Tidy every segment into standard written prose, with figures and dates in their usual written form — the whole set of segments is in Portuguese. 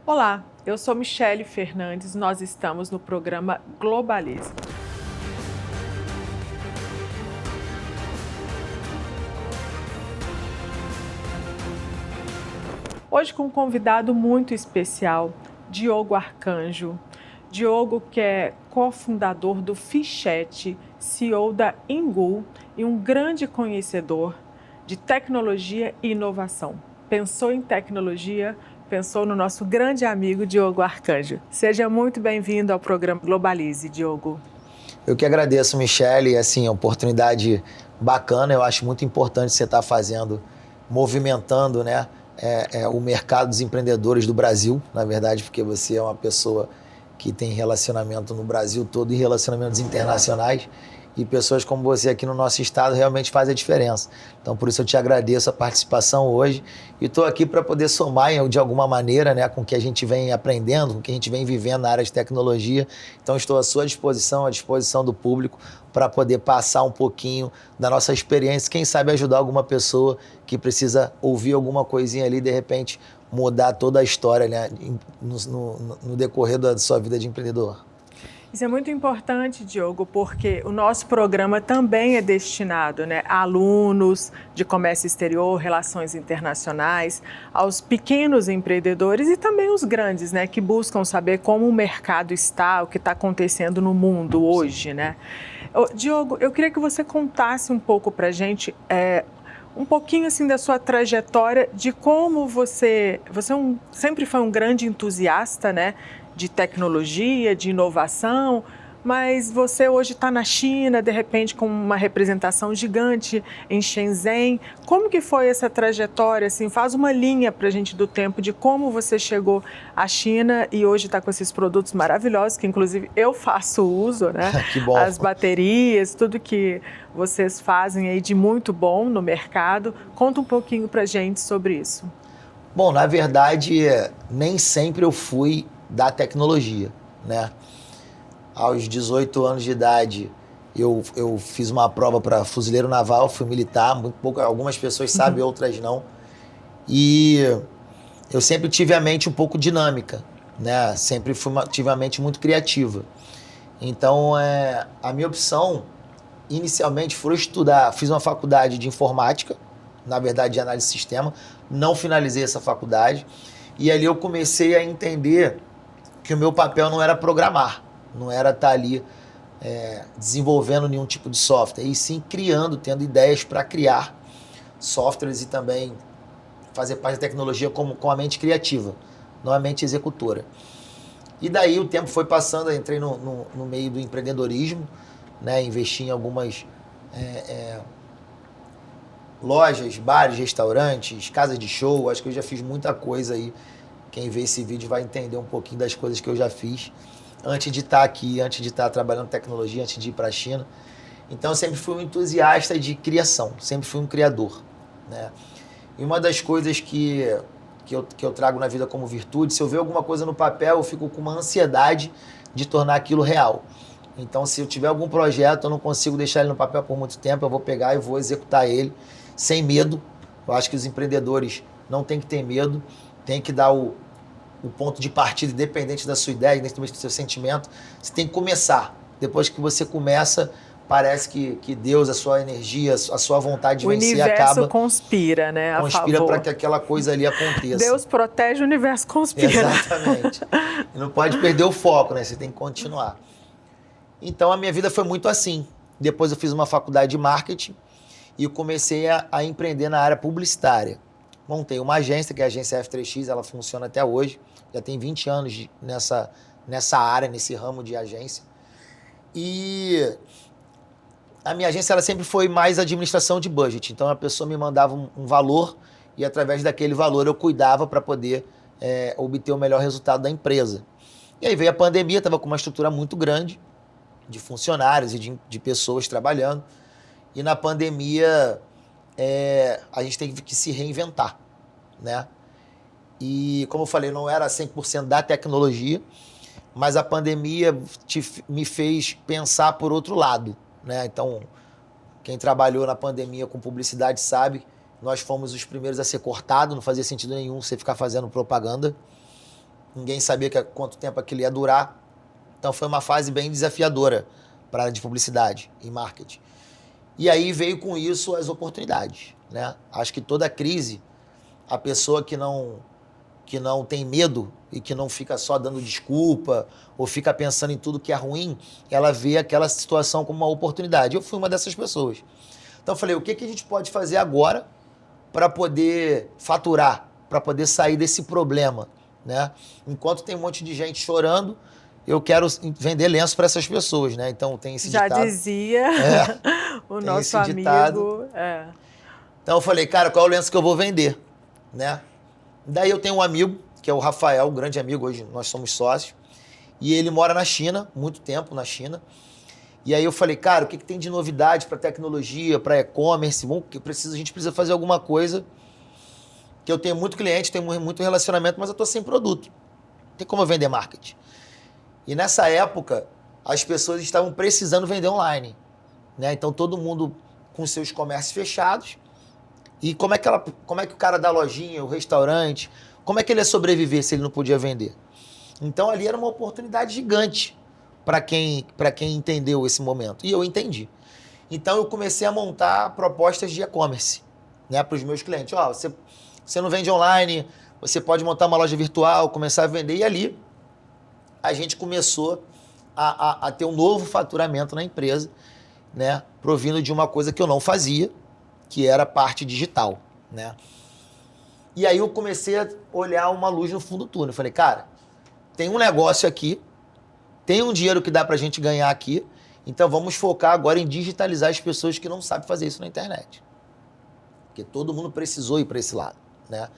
Olá, eu sou Michele Fernandes, nós estamos no programa Globalize. Hoje com um convidado muito especial, Diogo Arcanjo. Diogo, que é cofundador do Fichete, CEO da Ingul e um grande conhecedor de tecnologia e inovação. Pensou em tecnologia, pensou no nosso grande amigo Diogo Arcanjo. Seja muito bem-vindo ao programa Globalize, Diogo. Eu que agradeço, Michele, assim, a oportunidade bacana, eu acho muito importante você estar fazendo, movimentando, né, o mercado dos empreendedores do Brasil, na verdade, porque você é uma pessoa que tem relacionamento no Brasil todo e relacionamentos internacionais, e pessoas como você aqui no nosso estado realmente fazem a diferença. Então, por isso eu te agradeço a participação hoje e estou aqui para poder somar de alguma maneira, né, com o que a gente vem aprendendo, com o que a gente vem vivendo na área de tecnologia. Então, estou à sua disposição, à disposição do público, para poder passar um pouquinho da nossa experiência, quem sabe ajudar alguma pessoa que precisa ouvir alguma coisinha ali, de repente mudar toda a história, né, no decorrer da sua vida de empreendedor. Isso é muito importante, Diogo, porque o nosso programa também é destinado, né, a alunos de comércio exterior, relações internacionais, aos pequenos empreendedores e também os grandes, né, que buscam saber como o mercado está, o que está acontecendo no mundo hoje, né? Diogo, eu queria que você contasse um pouco para a gente um pouquinho assim da sua trajetória, de como você sempre foi um grande entusiasta, né, de tecnologia, de inovação, mas você hoje está na China, de repente com uma representação gigante em Shenzhen. Como que foi essa trajetória? Assim, faz uma linha para a gente do tempo de como você chegou à China e hoje está com esses produtos maravilhosos, que inclusive eu faço uso, né? Que bom. As baterias, tudo que vocês fazem aí de muito bom no mercado. Conta um pouquinho para a gente sobre isso. Bom, na verdade, nem sempre eu fui da tecnologia, né? Aos 18 anos de idade, eu fiz uma prova para fuzileiro naval, fui militar, muito pouco, algumas pessoas sabem, outras não. E eu sempre tive a mente um pouco dinâmica, né? Sempre tive a mente muito criativa. Então, a minha opção, inicialmente, foi estudar, fiz uma faculdade de informática, na verdade de análise de sistema, não finalizei essa faculdade, e ali eu comecei a entender que o meu papel não era programar, não era estar ali desenvolvendo nenhum tipo de software, e sim criando, tendo ideias para criar softwares e também fazer parte da tecnologia com a mente criativa, não a mente executora. E daí o tempo foi passando, eu entrei no meio do empreendedorismo, né, investi em algumas lojas, bares, restaurantes, casas de show, acho que eu já fiz muita coisa aí. Quem vê esse vídeo vai entender um pouquinho das coisas que eu já fiz antes de estar aqui, antes de estar trabalhando tecnologia, antes de ir para a China. Então eu sempre fui um entusiasta de criação, sempre fui um criador, né? E uma das coisas que eu trago na vida como virtude, se eu ver alguma coisa no papel, eu fico com uma ansiedade de tornar aquilo real. Então, se eu tiver algum projeto, eu não consigo deixar ele no papel por muito tempo, eu vou pegar e vou executar ele sem medo. Eu acho que os empreendedores não têm que ter medo, tem que dar o ponto de partida, independente da sua ideia, independente do seu sentimento. Você tem que começar. Depois que você começa, parece que Deus, a sua energia, a sua vontade de vencer acaba... O universo conspira, né, conspira para que aquela coisa ali aconteça. Deus protege, o universo conspira. Exatamente. E não pode perder o foco, né? Você tem que continuar. Então, a minha vida foi muito assim. Depois eu fiz uma faculdade de marketing e eu comecei a empreender na área publicitária. Montei uma agência, que é a agência F3X, ela funciona até hoje. Já tem 20 anos nessa área, nesse ramo de agência. E a minha agência ela sempre foi mais administração de budget. Então a pessoa me mandava um valor e através daquele valor eu cuidava para poder obter o melhor resultado da empresa. E aí veio a pandemia, estava com uma estrutura muito grande de funcionários e de pessoas trabalhando. E na pandemia a gente teve que se reinventar, né? E como eu falei, não era 100% da tecnologia, mas a pandemia me fez pensar por outro lado, né? Então, quem trabalhou na pandemia com publicidade sabe, nós fomos os primeiros a ser cortados, não fazia sentido nenhum você ficar fazendo propaganda. ninguém sabia quanto tempo aquilo ia durar. Então foi uma fase bem desafiadora para a área de publicidade e marketing. E aí veio com isso as oportunidades, né? Acho que toda crise, a pessoa que não tem medo e que não fica só dando desculpa ou fica pensando em tudo que é ruim, ela vê aquela situação como uma oportunidade. Eu fui uma dessas pessoas. Então eu falei, o que a gente pode fazer agora para poder faturar, para poder sair desse problema, né? Enquanto tem um monte de gente chorando, eu quero vender lenço para essas pessoas, né? Então tem esse Já ditado. dizia o nosso amigo. Ditado. Então eu falei, cara, qual é o lenço que eu vou vender, né? Daí eu tenho um amigo, que é o Rafael, um grande amigo, hoje nós somos sócios, e ele mora na China, muito tempo na China. E aí eu falei, cara, o que tem de novidade para tecnologia, para e-commerce? A gente precisa fazer alguma coisa, que eu tenho muito cliente, tenho muito relacionamento, mas eu estou sem produto. Não tem como eu vender marketing. E nessa época, as pessoas estavam precisando vender online, né? Então todo mundo com seus comércios fechados. E como é que o cara da lojinha, o restaurante, como é que ele ia sobreviver se ele não podia vender? Então ali era uma oportunidade gigante para quem entendeu esse momento. E eu entendi. Então eu comecei a montar propostas de e-commerce, né, para os meus clientes. Ó, você não vende online, você pode montar uma loja virtual, começar a vender. E ali a gente começou a ter um novo faturamento na empresa, né, provindo de uma coisa que eu não fazia, que era a parte digital, né? E aí eu comecei a olhar uma luz no fundo do túnel. Eu falei, cara, tem um negócio aqui, tem um dinheiro que dá pra gente ganhar aqui, então vamos focar agora em digitalizar as pessoas que não sabem fazer isso na internet. Porque todo mundo precisou ir para esse lado, né?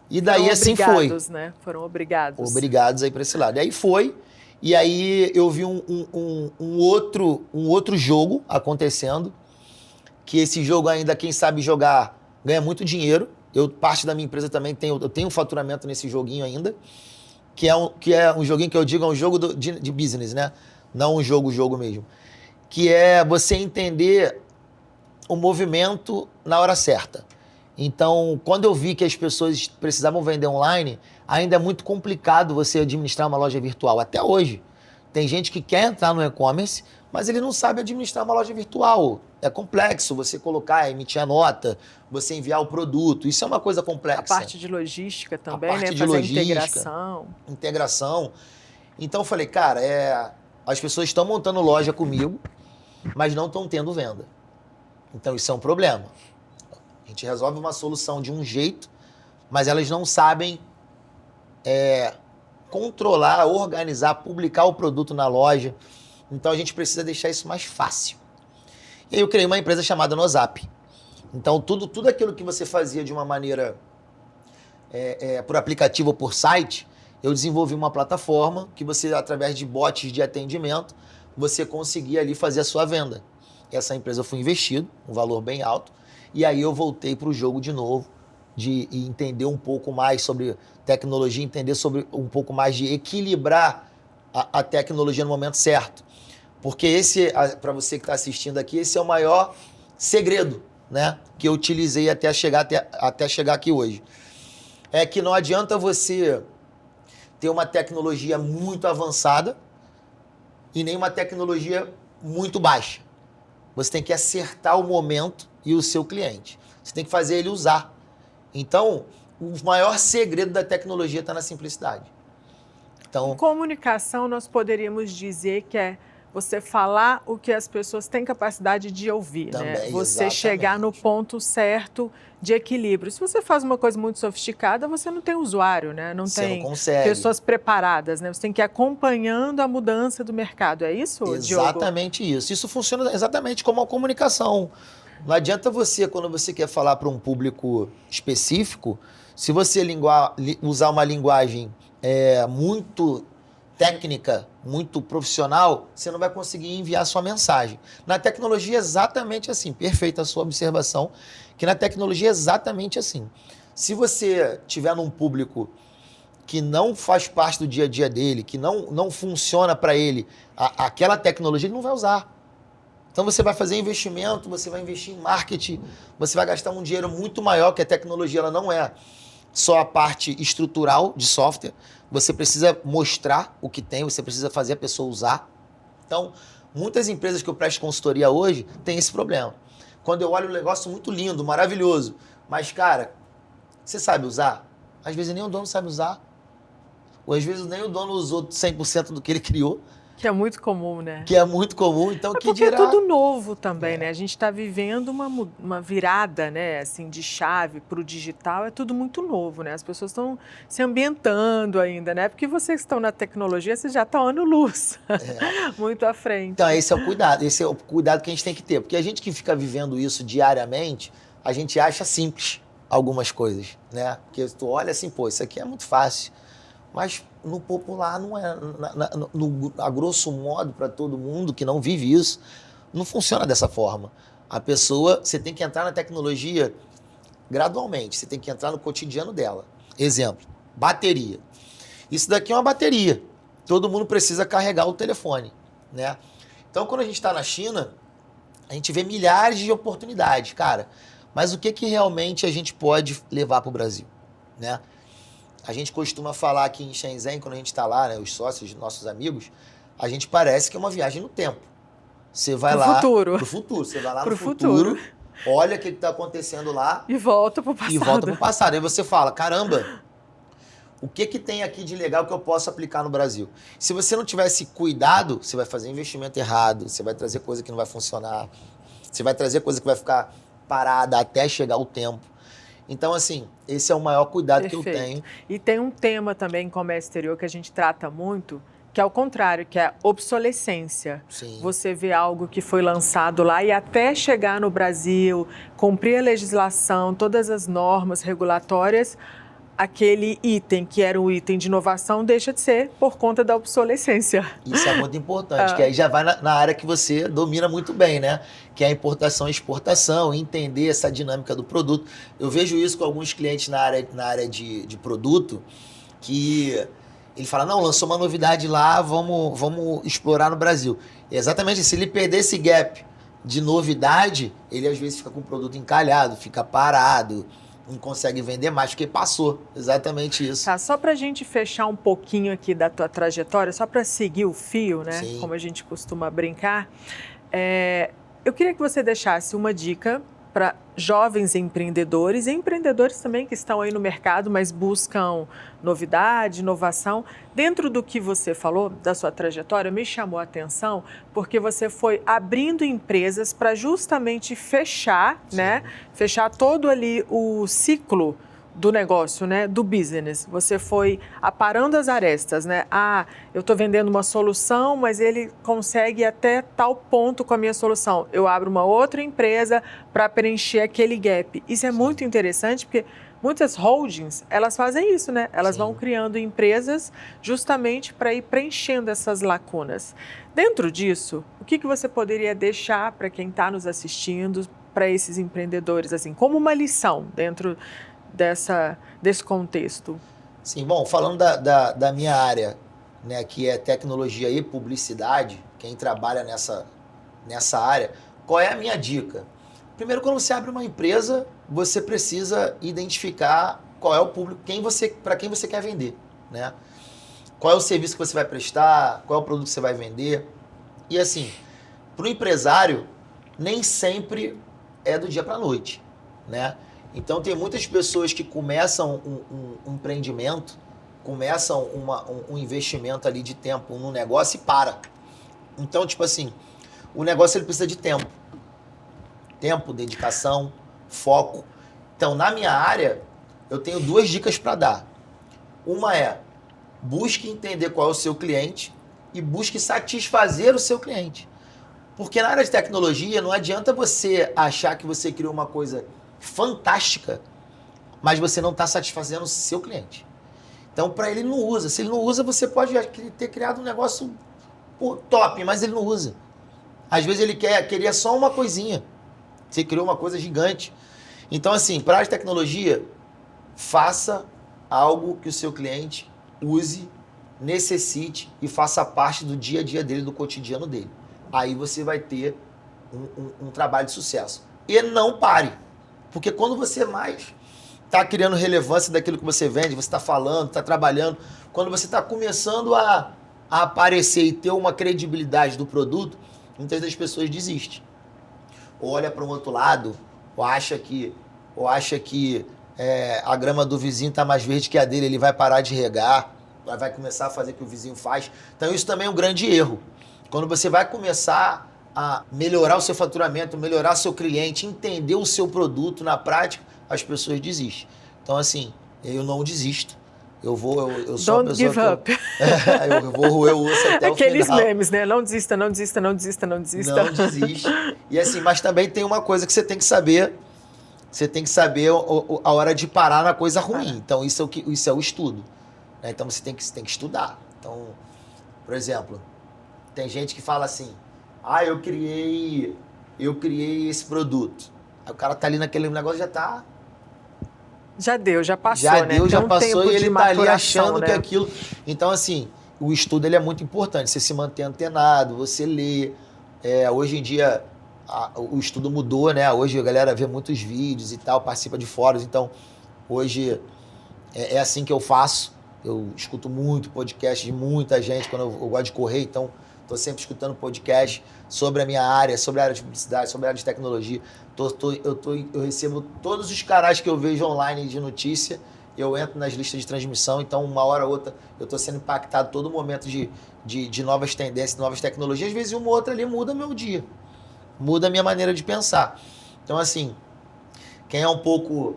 E daí assim foi. Né? Foram obrigados. Obrigados a ir para esse lado. E aí foi, e aí eu vi um outro jogo acontecendo, que esse jogo ainda, quem sabe jogar, ganha muito dinheiro. Parte da minha empresa também eu tenho um faturamento nesse joguinho ainda, que é um joguinho que eu digo, é um jogo de business, né? Não um jogo mesmo. Que é você entender o movimento na hora certa. Então, quando eu vi que as pessoas precisavam vender online, ainda é muito complicado você administrar uma loja virtual. Até hoje. Tem gente que quer entrar no e-commerce, mas ele não sabe administrar uma loja virtual. É complexo você colocar, emitir a nota, você enviar o produto. Isso é uma coisa complexa. A parte de logística também, a parte né? de Fazer logística, integração. Então eu falei, cara, as pessoas estão montando loja comigo, mas não estão tendo venda. Então isso é um problema. A gente resolve uma solução de um jeito, mas elas não sabem controlar, organizar, publicar o produto na loja. Então a gente precisa deixar isso mais fácil. E aí eu criei uma empresa chamada Nozap. Então tudo aquilo que você fazia de uma maneira por aplicativo ou por site, eu desenvolvi uma plataforma que você, através de bots de atendimento, você conseguia ali fazer a sua venda. Essa empresa foi investido, um valor bem alto, e aí eu voltei para o jogo de novo, de entender um pouco mais sobre tecnologia, entender sobre um pouco mais de equilibrar a tecnologia no momento certo. Porque para você que está assistindo aqui, esse é o maior segredo, né, que eu utilizei até chegar aqui hoje. É que não adianta você ter uma tecnologia muito avançada e nem uma tecnologia muito baixa. Você tem que acertar o momento e o seu cliente. Você tem que fazer ele usar. Então, o maior segredo da tecnologia está na simplicidade. Então, em comunicação, nós poderíamos dizer que é você falar o que as pessoas têm capacidade de ouvir, também, né? Você chegar no ponto certo de equilíbrio. Se você faz uma coisa muito sofisticada, você não tem usuário, né? Não tem pessoas preparadas, né? Você tem que ir acompanhando a mudança do mercado. É isso, Diogo? Exatamente isso. Isso funciona exatamente como a comunicação. Não adianta você, quando você quer falar para um público específico, se você usar uma linguagem muito técnica, muito profissional, você não vai conseguir enviar sua mensagem. Na tecnologia é exatamente assim, perfeita a sua observação, que na tecnologia é exatamente assim. Se você tiver num público que não faz parte do dia a dia dele, que não funciona para ele aquela tecnologia, ele não vai usar. Então você vai fazer investimento, você vai investir em marketing, você vai gastar um dinheiro muito maior, que a tecnologia ela não é só a parte estrutural de software, você precisa mostrar o que tem, você precisa fazer a pessoa usar. Então, muitas empresas que eu presto consultoria hoje têm esse problema. Quando eu olho um negócio muito lindo, maravilhoso, mas, cara, você sabe usar? Às vezes nem o dono sabe usar. Ou às vezes nem o dono usou 100% do que ele criou. Que é muito comum, né? Que é muito comum, então que porque dirá... é tudo novo também, né? A gente está vivendo uma virada, né, assim, de chave para o digital, é tudo muito novo, né? As pessoas estão se ambientando ainda, né? Porque vocês que estão na tecnologia, vocês já estão ano-luz, muito à frente. Então esse é o cuidado que a gente tem que ter, porque a gente que fica vivendo isso diariamente, a gente acha simples algumas coisas, né? Porque tu olha assim, pô, isso aqui é muito fácil, mas no popular não é, a grosso modo, para todo mundo que não vive isso, não funciona dessa forma. A pessoa, você tem que entrar na tecnologia gradualmente, você tem que entrar no cotidiano dela. Exemplo, bateria. Isso daqui é uma bateria. Todo mundo precisa carregar o telefone, né? Então, quando a gente está na China, a gente vê milhares de oportunidades, cara. Mas o que realmente a gente pode levar para o Brasil, né? A gente costuma falar aqui em Shenzhen, quando a gente está lá, né, os sócios, nossos amigos, a gente parece que é uma viagem no tempo. Você vai lá... Pro futuro. Você vai lá no futuro, olha o que está acontecendo lá... E volta pro passado. E volta pro passado. Aí você fala, caramba, o que tem aqui de legal que eu posso aplicar no Brasil? Se você não tivesse cuidado, você vai fazer investimento errado, você vai trazer coisa que não vai funcionar, você vai trazer coisa que vai ficar parada até chegar o tempo. Então, assim, esse é o maior cuidado que eu tenho. E tem um tema também em comércio exterior que a gente trata muito, que é o contrário, que é a obsolescência. Sim. Você vê algo que foi lançado lá e até chegar no Brasil, cumprir a legislação, todas as normas regulatórias, aquele item que era um item de inovação deixa de ser por conta da obsolescência. Isso é muito importante, que aí já vai na área que você domina muito bem, né? Que é a importação e exportação, entender essa dinâmica do produto. Eu vejo isso com alguns clientes na área de produto, que ele fala, não, lançou uma novidade lá, vamos explorar no Brasil. E exatamente, se ele perder esse gap de novidade, ele às vezes fica com o produto encalhado, fica parado, não consegue vender mais, porque passou. Exatamente isso. Tá, só para a gente fechar um pouquinho aqui da tua trajetória, só para seguir o fio, né? Sim. Como a gente costuma brincar, eu queria que você deixasse uma dica para jovens empreendedores e empreendedores também que estão aí no mercado, mas buscam novidade, inovação. Dentro do que você falou, da sua trajetória, me chamou a atenção porque você foi abrindo empresas para justamente fechar, né? Fechar todo ali o ciclo do negócio, né, do business. Você foi aparando as arestas, né? Ah, eu estou vendendo uma solução, mas ele consegue até tal ponto com a minha solução. Eu abro uma outra empresa para preencher aquele gap. Isso é muito interessante porque muitas holdings, elas fazem isso, né? Elas vão criando empresas justamente para ir preenchendo essas lacunas. Dentro disso, o que você poderia deixar para quem está nos assistindo, para esses empreendedores, assim, como uma lição dentro desse contexto? Sim, bom, falando da minha área, né, que é tecnologia e publicidade, quem trabalha nessa área, qual é a minha dica? Primeiro, quando você abre uma empresa, você precisa identificar qual é o público, para quem você quer vender, né? Qual é o serviço que você vai prestar, qual é o produto que você vai vender. E assim, para o empresário, nem sempre é do dia para a noite, né? Então, tem muitas pessoas que começam um empreendimento, começam um investimento ali de tempo no negócio e para. Então, tipo assim, o negócio ele precisa de tempo. Tempo, dedicação, foco. Então, na minha área, eu tenho 2 dicas para dar. Uma é, busque entender qual é o seu cliente e busque satisfazer o seu cliente. Porque na área de tecnologia, não adianta você achar que você criou uma coisa fantástica, mas você não está satisfazendo o seu cliente. Então, para ele não usa. Se ele não usa, você pode ter criado um negócio top, mas ele não usa. Às vezes ele queria só uma coisinha. Você criou uma coisa gigante. Então, assim, para a tecnologia, faça algo que o seu cliente use, necessite e faça parte do dia a dia dele, do cotidiano dele. Aí você vai ter um trabalho de sucesso. E não pare. Porque quando você mais está criando relevância daquilo que você vende, você está falando, está trabalhando. Quando você está começando a aparecer e ter uma credibilidade do produto, muitas das pessoas desistem. Ou olha para um outro lado, ou acha que a grama do vizinho está mais verde que a dele, ele vai parar de regar, vai começar a fazer o que o vizinho faz. Então isso também é um grande erro. Quando você vai começar a melhorar o seu faturamento, melhorar seu cliente, entender o seu produto na prática, as pessoas desistem. Então assim, eu não desisto. Eu sou Don't give up. Eu vou roer o osso até o final. Aqueles memes, né? Não desista, não desista, não desista, não desista. Não desiste. E assim, mas também tem uma coisa que você tem que saber. Você tem que saber a hora de parar na coisa ruim. Então, isso é o estudo. Né? Então, você tem que estudar. Então, por exemplo, tem gente que fala assim, eu criei esse produto. Aí o cara tá ali naquele negócio, já deu, já passou, já né? deu, já passou e ele tá ali achando, né? que aquilo... Então, assim, o estudo ele é muito importante. Você se manter antenado, você lê. Hoje em dia, o estudo mudou, né? Hoje a galera vê muitos vídeos e tal, participa de fóruns. Então, hoje é assim que eu faço. Eu escuto muito podcast de muita gente quando eu gosto de correr. Então, estou sempre escutando podcast sobre a minha área, sobre a área de publicidade, sobre a área de tecnologia. Eu recebo todos os canais que eu vejo online de notícia, eu entro nas listas de transmissão, então uma hora ou outra eu estou sendo impactado todo momento de novas tendências, novas tecnologias. Às vezes uma ou outra ali muda meu dia, muda a minha maneira de pensar. Então assim, quem é um pouco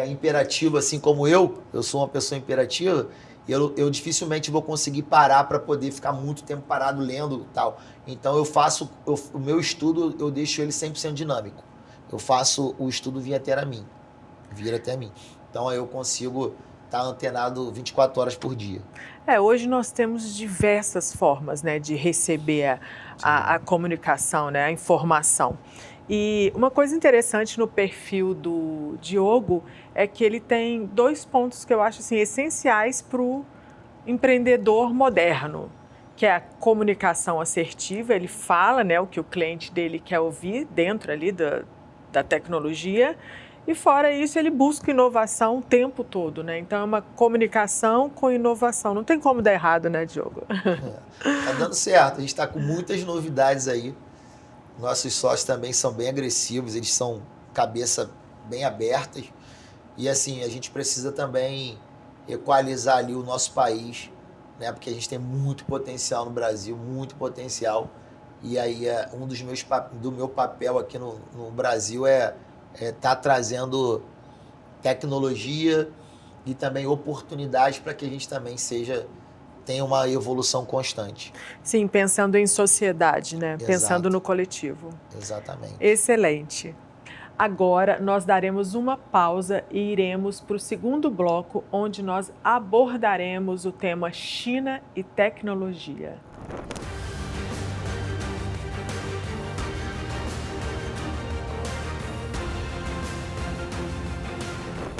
imperativo assim como eu sou uma pessoa imperativa, eu dificilmente vou conseguir parar para poder ficar muito tempo parado lendo e tal. Então o meu estudo, eu deixo ele 100% dinâmico. Eu faço o estudo vir até mim. Então aí eu consigo estar antenado 24 horas por dia. Hoje nós temos diversas formas, né, de receber a comunicação, né, a informação. E uma coisa interessante no perfil do Diogo é que ele tem 2 pontos que eu acho assim, essenciais para o empreendedor moderno, que é a comunicação assertiva. Ele fala, né, o que o cliente dele quer ouvir dentro ali da tecnologia, e fora isso ele busca inovação o tempo todo, né? Então é uma comunicação com inovação. Não tem como dar errado, né, Diogo? Tá dando certo, a gente está com muitas novidades aí. Nossos sócios também são bem agressivos, eles são cabeça bem abertas. E assim, a gente precisa também equalizar ali o nosso país, né? Porque a gente tem muito potencial no Brasil, muito potencial. E aí do meu papel aqui no Brasil tá trazendo tecnologia e também oportunidades para que a gente também tenha uma evolução constante. Sim, pensando em sociedade, né? Exato. Pensando no coletivo. Exatamente. Excelente. Agora nós daremos uma pausa e iremos para o segundo bloco, onde nós abordaremos o tema China e tecnologia.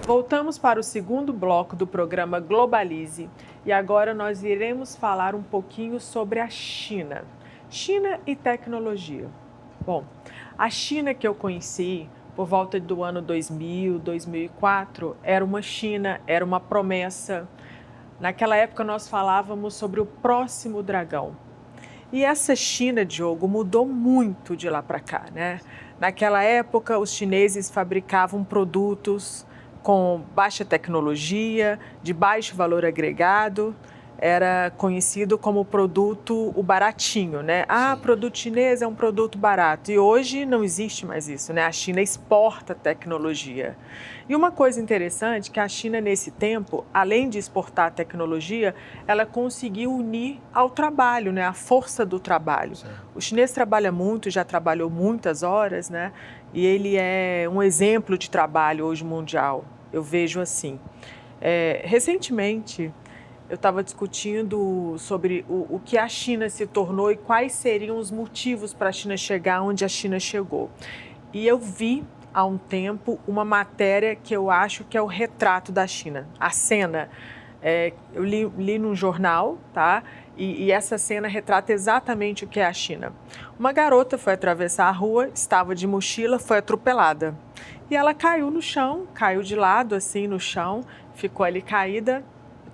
Voltamos para o segundo bloco do programa Globalize e agora nós iremos falar um pouquinho sobre a China. China e tecnologia. Bom, a China que eu conheci por volta do ano 2000, 2004, era uma China, era uma promessa. Naquela época nós falávamos sobre o próximo dragão. E essa China, Diogo, mudou muito de lá para cá, né? Naquela época os chineses fabricavam produtos com baixa tecnologia, de baixo valor agregado, era conhecido como produto o baratinho, né? Sim. Produto chinês é um produto barato. E hoje não existe mais isso, né? A China exporta tecnologia. E uma coisa interessante é que a China, nesse tempo, além de exportar tecnologia, ela conseguiu unir ao trabalho, né? A força do trabalho. Sim. O chinês trabalha muito, já trabalhou muitas horas, né? E ele é um exemplo de trabalho hoje mundial. Eu vejo assim. Recentemente, eu estava discutindo sobre o que a China se tornou e quais seriam os motivos para a China chegar onde a China chegou. E eu vi há um tempo uma matéria que eu acho que é o retrato da China. A cena, eu li num jornal, tá? E essa cena retrata exatamente o que é a China. Uma garota foi atravessar a rua, estava de mochila, foi atropelada. e ela caiu no chão, caiu de lado assim no chão, ficou ali caída.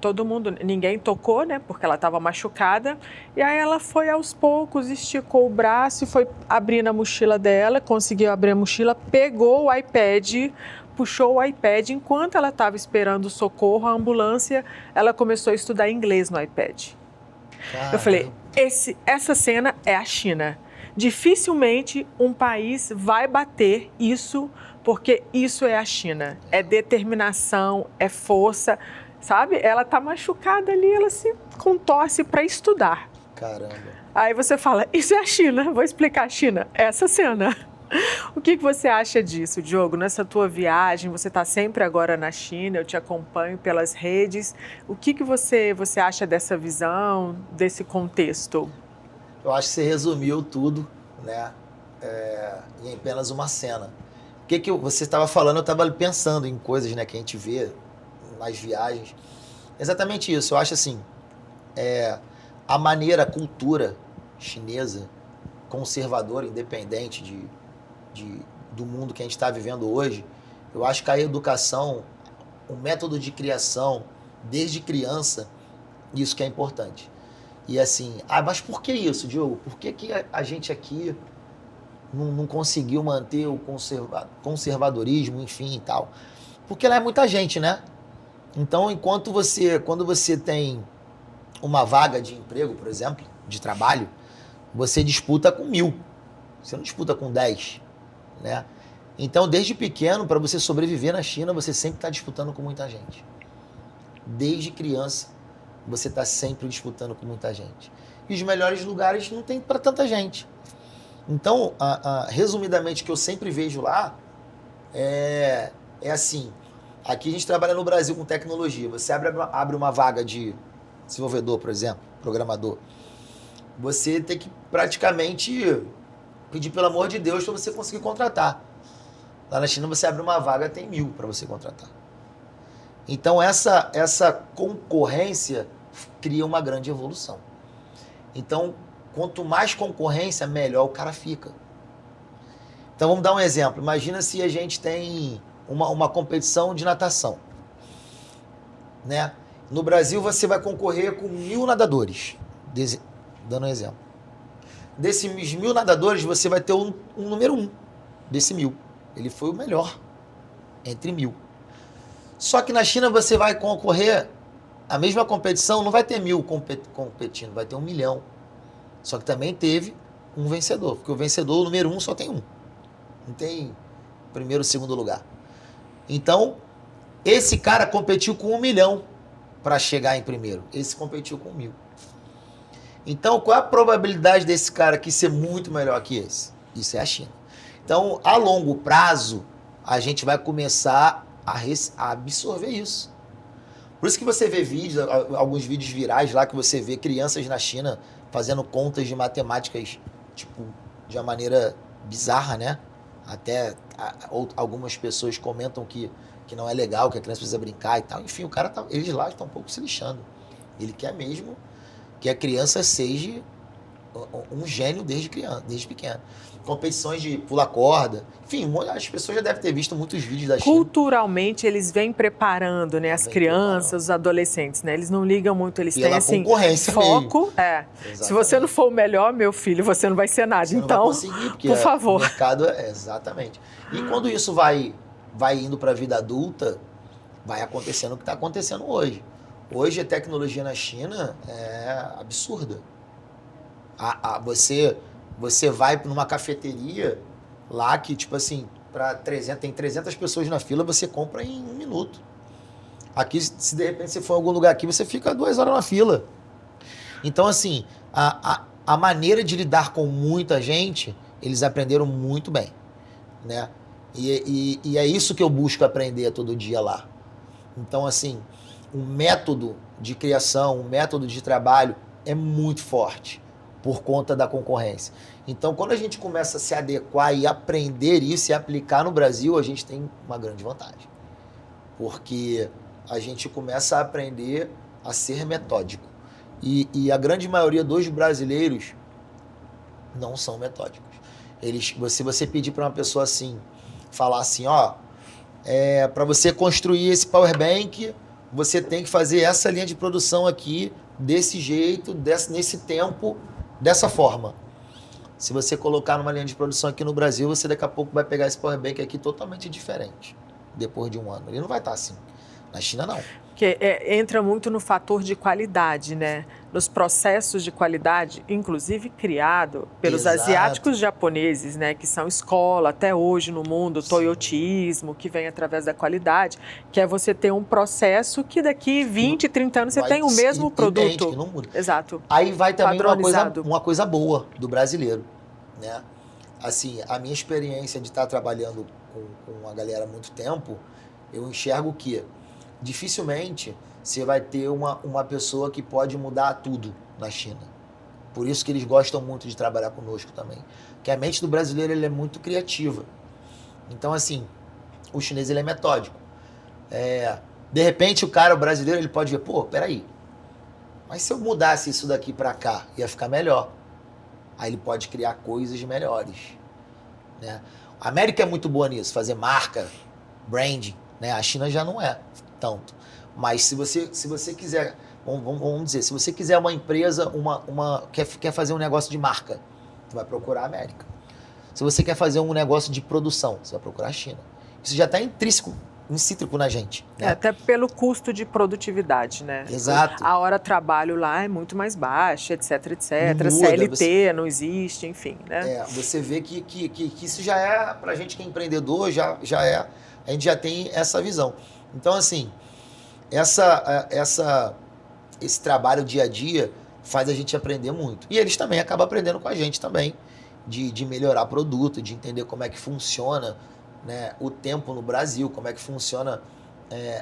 Todo mundo, ninguém tocou, né, porque ela estava machucada. E aí ela foi aos poucos, esticou o braço e foi abrindo a mochila dela, conseguiu abrir a mochila, pegou o iPad, puxou o iPad. Enquanto ela estava esperando o socorro, a ambulância, ela começou a estudar inglês no iPad. Caramba. Eu falei, essa cena é a China. Dificilmente um país vai bater isso, porque isso é a China. É determinação, é força. Sabe? Ela tá machucada ali, ela se contorce para estudar. Caramba. Aí você fala, isso é a China, vou explicar a China, essa cena. O que você acha disso, Diogo? Nessa tua viagem, você está sempre agora na China, eu te acompanho pelas redes. O que você acha dessa visão, desse contexto? Eu acho que você resumiu tudo, né, em apenas uma cena. O que você estava falando, eu estava pensando em coisas, né, que a gente vê nas viagens. Exatamente isso. Eu acho assim, a maneira, a cultura chinesa, conservadora, independente do mundo que a gente está vivendo hoje, eu acho que a educação, o método de criação, desde criança, isso que é importante. E assim, mas por que isso, Diogo? Por que a gente aqui não conseguiu manter o conservadorismo, enfim e tal? Porque lá é muita gente, né? Então, quando você tem uma vaga de emprego, por exemplo, de trabalho, você disputa com 1000. Você não disputa com 10, né? Então, desde pequeno, para você sobreviver na China, você sempre está disputando com muita gente. Desde criança, você está sempre disputando com muita gente. E os melhores lugares não tem para tanta gente. Então, resumidamente, o que eu sempre vejo lá é assim. Aqui a gente trabalha no Brasil com tecnologia. Você abre uma vaga de desenvolvedor, por exemplo, programador. Você tem que praticamente pedir pelo amor de Deus para você conseguir contratar. Lá na China você abre uma vaga, tem 1000 para você contratar. Então essa concorrência cria uma grande evolução. Então, quanto mais concorrência, melhor o cara fica. Então vamos dar um exemplo. Imagina se a gente tem uma competição de natação, né? No Brasil você vai concorrer com 1000 nadadores, dando um exemplo. Desses 1000 nadadores você vai ter um número 1 desse 1000. Ele foi o melhor entre 1000. Só que na China você vai concorrer, a mesma competição, não vai ter 1000 competindo, vai ter 1 milhão. Só que também teve um vencedor, porque o vencedor, o número 1, só tem um. Não tem primeiro, segundo lugar. Então, esse cara competiu com 1 milhão para chegar em primeiro. Esse competiu com 1000. Então, qual é a probabilidade desse cara aqui ser muito melhor que esse? Isso é a China. Então, a longo prazo, a gente vai começar a absorver isso. Por isso que você vê vídeos, alguns vídeos virais lá, que você vê crianças na China fazendo contas de matemáticas, tipo, de uma maneira bizarra, né? Até algumas pessoas comentam que não é legal, que a criança precisa brincar e tal. Enfim, eles lá estão um pouco se lixando. Ele quer mesmo que a criança seja um gênio desde pequeno. Competições de pular corda. Enfim, as pessoas já devem ter visto muitos vídeos da China. Culturalmente, eles vêm preparando, né, as crianças, os adolescentes, né? Eles não ligam muito, eles têm, assim, foco. Se você não for o melhor, meu filho, você não vai ser nada. Você então, não vai conseguir, porque por favor. O mercado exatamente. E quando isso vai indo para a vida adulta, vai acontecendo o que está acontecendo hoje. Hoje a tecnologia na China é absurda. Você vai numa cafeteria lá que, tipo assim, tem 300 pessoas na fila, você compra em 1 minuto. Aqui, se de repente você for em algum lugar aqui, você fica 2 horas na fila. Então, assim, a maneira de lidar com muita gente, eles aprenderam muito bem, né? E é isso que eu busco aprender todo dia lá. Então, assim, o método de criação, o método de trabalho é muito forte por conta da concorrência. Então, quando a gente começa a se adequar e aprender isso e aplicar no Brasil, a gente tem uma grande vantagem. Porque a gente começa a aprender a ser metódico. E a grande maioria dos brasileiros não são metódicos. Se você pedir para uma pessoa assim, falar assim, ó, Para você construir esse power bank, você tem que fazer essa linha de produção aqui, desse jeito, nesse tempo, dessa forma. Se você colocar numa linha de produção aqui no Brasil, você daqui a pouco vai pegar esse power bank aqui totalmente diferente, depois de um ano. Ele não vai estar assim. Na China, não. Que entra muito no fator de qualidade, né? Nos processos de qualidade, inclusive criado pelos asiáticos japoneses, né? Que são escola até hoje no mundo, toyotismo, que vem através da qualidade, que é você ter um processo que daqui 20, 30 anos você tem o mesmo produto. Que não muda. Exato. Aí vai também uma coisa boa do brasileiro, né? Assim, a minha experiência de estar trabalhando com a galera há muito tempo, eu enxergo que dificilmente você vai ter uma pessoa que pode mudar tudo na China. Por isso que eles gostam muito de trabalhar conosco também. Porque a mente do brasileiro ele é muito criativa. Então, assim, o chinês ele é metódico. De repente, o brasileiro, ele pode ver, pô, peraí, mas se eu mudasse isso daqui para cá, ia ficar melhor. Aí ele pode criar coisas melhores. Né? A América é muito boa nisso, fazer marca, branding. Né? A China já não é tanto. Mas se você quiser, vamos dizer, se você quiser uma empresa, quer fazer um negócio de marca, você vai procurar a América. Se você quer fazer um negócio de produção, você vai procurar a China. Isso já está intrínseco na gente. Né? Até pelo custo de produtividade, né? Exato. A hora trabalho lá é muito mais baixa, etc, etc. Não muda, CLT não existe, enfim, né? Você vê que isso já é, pra gente que é empreendedor, já é, a gente já tem essa visão. Então, assim, esse trabalho dia a dia faz a gente aprender muito. E eles também acabam aprendendo com a gente também, de melhorar produto, de entender como é que funciona, né, o tempo no Brasil, como é que funciona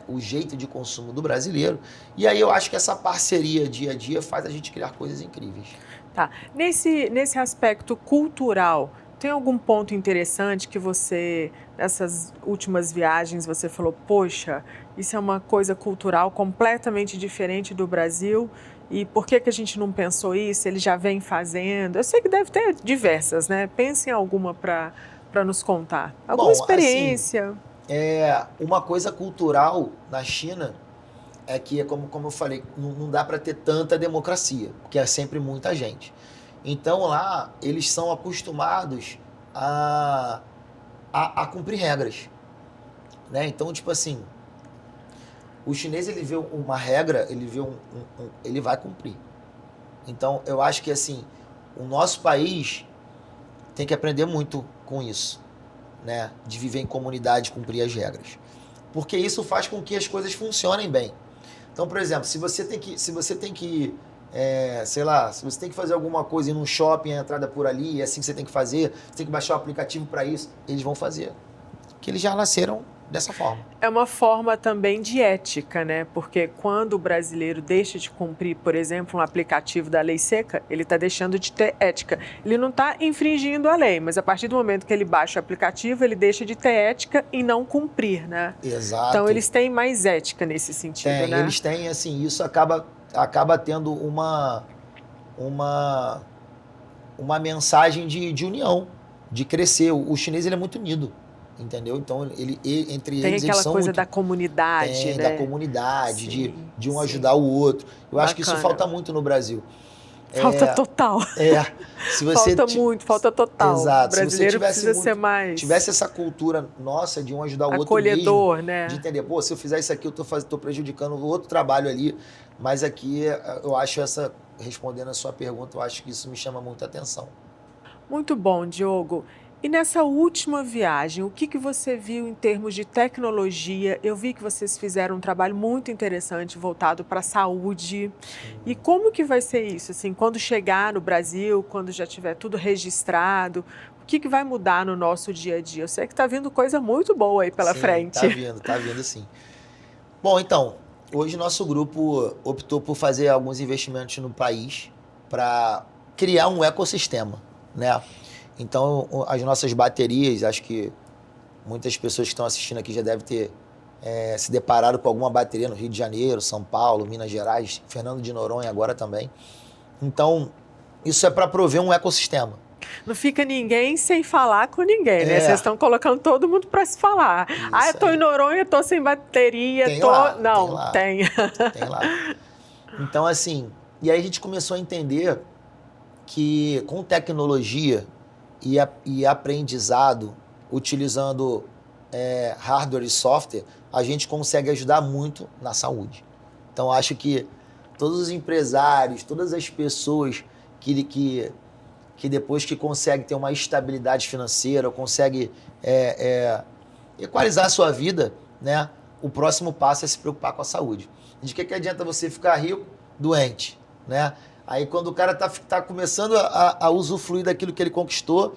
o jeito de consumo do brasileiro. E aí eu acho que essa parceria dia a dia faz a gente criar coisas incríveis. Tá. Nesse aspecto cultural, tem algum ponto interessante que você, nessas últimas viagens, você falou, poxa, isso é uma coisa cultural completamente diferente do Brasil e por que a gente não pensou isso? Ele já vem fazendo. Eu sei que deve ter diversas, né? Pense em alguma para nos contar. Alguma experiência? Assim, uma coisa cultural na China é que, como eu falei, não dá para ter tanta democracia, porque é sempre muita gente. Então lá eles são acostumados a cumprir regras, né? Então, tipo assim, o chinês ele vê uma regra, ele vai cumprir. Então, eu acho que assim, o nosso país tem que aprender muito com isso, né? De viver em comunidade, cumprir as regras, porque isso faz com que as coisas funcionem bem. Então, por exemplo, se você tem que sei lá, se você tem que fazer alguma coisa em um shopping, a entrada por ali, é assim que você tem que fazer, você tem que baixar o aplicativo para isso, eles vão fazer. Porque eles já nasceram dessa forma. É uma forma também de ética, né? Porque quando o brasileiro deixa de cumprir, por exemplo, um aplicativo da lei seca, ele está deixando de ter ética. Ele não está infringindo a lei, mas a partir do momento que ele baixa o aplicativo, ele deixa de ter ética e não cumprir, né? Exato. Então, eles têm mais ética nesse sentido, né? Eles têm, assim, isso acaba tendo uma mensagem de união, de crescer. O chinês ele é muito unido, entendeu? Então, entre tem eles aquela são coisa muito, da comunidade, né? Da comunidade, sim, de um ajudar o outro. Eu acho que isso falta muito no Brasil. Falta total. Se você falta total. Exato. O brasileiro precisa ser mais... tivesse essa cultura nossa de um ajudar o outro acolhedor, mesmo, né? De entender, pô, se eu fizer isso aqui, eu tô prejudicando o outro trabalho ali. Mas aqui, eu acho respondendo a sua pergunta, eu acho que isso me chama muita atenção. Muito bom, Diogo. E nessa última viagem, o que você viu em termos de tecnologia? Eu vi que vocês fizeram um trabalho muito interessante voltado para a saúde. E como que vai ser isso? Assim, quando chegar no Brasil, quando já tiver tudo registrado, o que vai mudar no nosso dia a dia? Eu sei que está vindo coisa muito boa aí pela frente. Tá vindo sim. Bom, então, hoje nosso grupo optou por fazer alguns investimentos no país para criar um ecossistema, né? Então, as nossas baterias, acho que muitas pessoas que estão assistindo aqui já devem ter se deparado com alguma bateria no Rio de Janeiro, São Paulo, Minas Gerais, Fernando de Noronha agora também. Então, isso é para prover um ecossistema. Não fica ninguém sem falar com ninguém, né? Vocês estão colocando todo mundo para se falar. Isso eu tô em Noronha, tô sem bateria, tem tô... Lá, não, tem lá. tem. Tem lá. Então, assim, e aí a gente começou a entender que com tecnologia e aprendizado, utilizando hardware e software, a gente consegue ajudar muito na saúde. Então, acho que todos os empresários, todas as pessoas que depois que conseguem ter uma estabilidade financeira, conseguem equalizar a sua vida, né? O próximo passo é se preocupar com a saúde. De que adianta você ficar rico, doente, né? Aí quando o cara tá começando a usufruir daquilo que ele conquistou,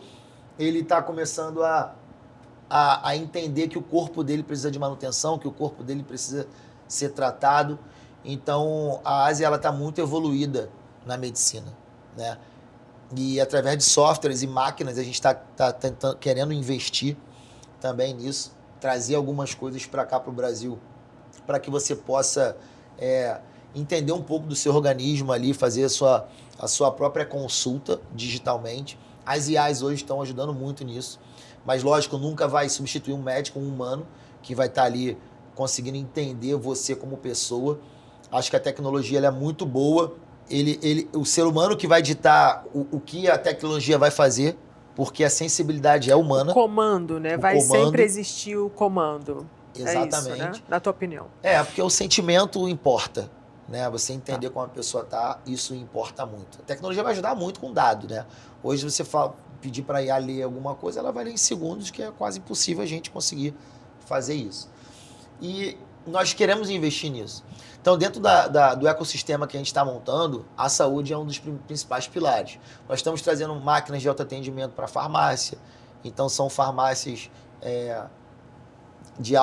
ele está começando a entender que o corpo dele precisa de manutenção, que o corpo dele precisa ser tratado. Então, a Ásia está muito evoluída na medicina, né? E através de softwares e máquinas, a gente está querendo investir também nisso, trazer algumas coisas para cá, para o Brasil, para que você possa entender um pouco do seu organismo ali, fazer a sua própria consulta digitalmente. As IAs hoje estão ajudando muito nisso, mas lógico, nunca vai substituir um médico, um humano, que vai estar ali conseguindo entender você como pessoa. Acho que a tecnologia ela é muito boa. O ser humano que vai ditar o que a tecnologia vai fazer, porque a sensibilidade é humana. O comando, né? Vai sempre existir o comando. Exatamente. É isso, né? Na tua opinião. Porque o sentimento importa, né? Você entender como a pessoa tá, isso importa muito. A tecnologia vai ajudar muito com dado, né? Hoje você pedir para IA ler alguma coisa, ela vai ler em segundos, que é quase impossível a gente conseguir fazer isso. E nós queremos investir nisso. Então, dentro do ecossistema que a gente está montando, a saúde é um dos principais pilares. Nós estamos trazendo máquinas de autoatendimento para a farmácia. Então, são farmácias de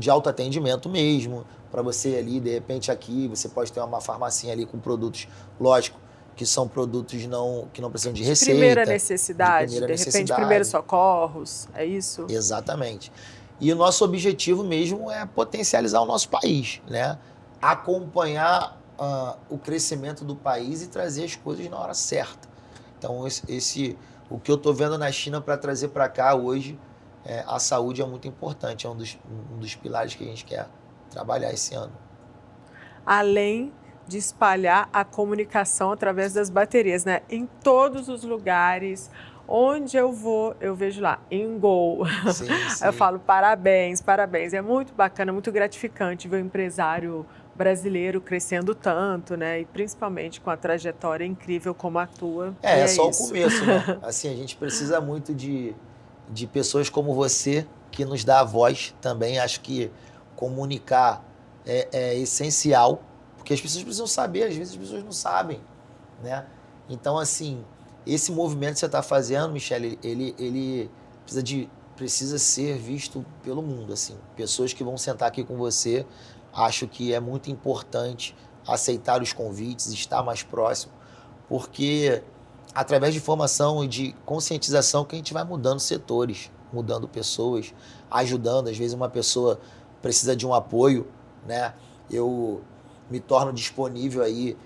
autoatendimento mesmo, para você ali, de repente aqui, você pode ter uma farmacinha ali com produtos, lógico, que são produtos que não precisam de receita. Primeira necessidade, de repente, primeiros socorros, é isso? Exatamente. E o nosso objetivo mesmo é potencializar o nosso país, né? Acompanhar o crescimento do país e trazer as coisas na hora certa. Então, o que eu estou vendo na China para trazer para cá hoje, a saúde é muito importante, é um dos pilares que a gente quer trabalhar esse ano. Além de espalhar a comunicação através das baterias, né? Em todos os lugares, onde eu vou, eu vejo lá, em Gol. Sim, sim. Eu falo parabéns, parabéns. É muito bacana, muito gratificante ver o empresário brasileiro crescendo tanto, né? E principalmente com a trajetória incrível como a tua. É só isso. O começo, né? Assim, a gente precisa muito de pessoas como você, que nos dá a voz também. Acho que comunicar é essencial, porque as pessoas precisam saber, às vezes as pessoas não sabem, né? Então, assim, esse movimento que você está fazendo, Michele, ele precisa ser visto pelo mundo, assim. Pessoas que vão sentar aqui com você, acho que é muito importante aceitar os convites, estar mais próximo, porque através de formação e de conscientização que a gente vai mudando setores, mudando pessoas, ajudando. Às vezes uma pessoa precisa de um apoio, né? Eu me torno disponível aí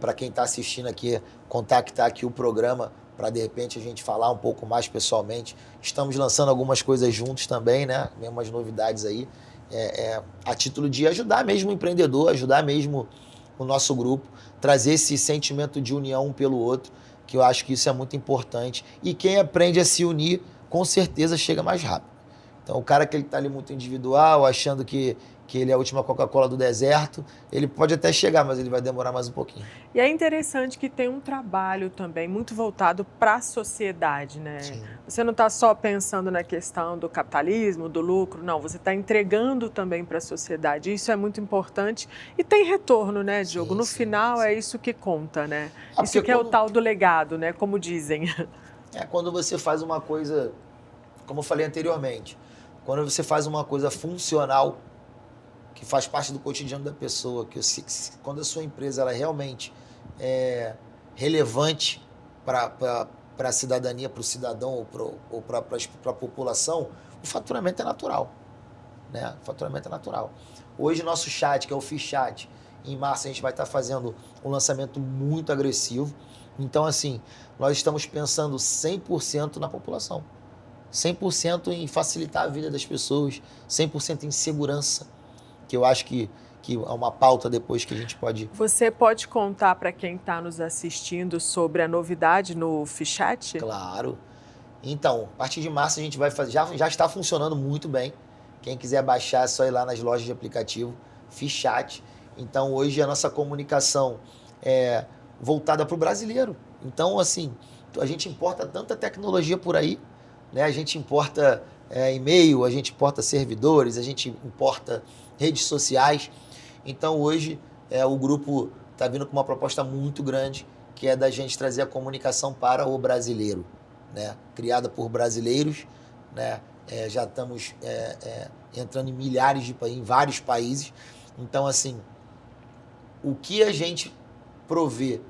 para quem está assistindo aqui, contactar aqui o programa para, de repente, a gente falar um pouco mais pessoalmente. Estamos lançando algumas coisas juntos também, né? Umas novidades aí, a título de ajudar mesmo o empreendedor, ajudar mesmo o nosso grupo, trazer esse sentimento de união um pelo outro, que eu acho que isso é muito importante. E quem aprende a se unir, com certeza chega mais rápido. Então, o cara que ele está ali muito individual, achando que ele é a última Coca-Cola do deserto, ele pode até chegar, mas ele vai demorar mais um pouquinho. E é interessante que tem um trabalho também muito voltado para a sociedade, né? Sim. Você não está só pensando na questão do capitalismo, do lucro, não. Você está entregando também para a sociedade. Isso é muito importante e tem retorno, né, Diogo? No final é isso que conta, né? Isso que é o tal do legado, né? Como dizem. Quando você faz uma coisa, como eu falei anteriormente, quando você faz uma coisa funcional, que faz parte do cotidiano da pessoa, quando a sua empresa ela realmente é relevante para a cidadania, para o cidadão ou para a população, o faturamento é natural, né? O faturamento é natural. Hoje, nosso chat, que é o FIChat, em março a gente vai estar fazendo um lançamento muito agressivo. Então, assim, nós estamos pensando 100% na população. 100% em facilitar a vida das pessoas, 100% em segurança, que eu acho que é uma pauta depois que a gente pode... Você pode contar para quem está nos assistindo sobre a novidade no Fichat? Claro. Então, a partir de março a gente vai fazer, já está funcionando muito bem. Quem quiser baixar é só ir lá nas lojas de aplicativo, Fichat. Então, hoje a nossa comunicação é voltada para o brasileiro. Então, assim, a gente importa tanta tecnologia por aí, né? A gente importa e-mail, a gente importa servidores, a gente importa redes sociais. Então, hoje, o grupo está vindo com uma proposta muito grande, que é da gente trazer a comunicação para o brasileiro, né? Criada por brasileiros, né? Já estamos entrando em milhares em vários países. Então, assim, o que a gente provê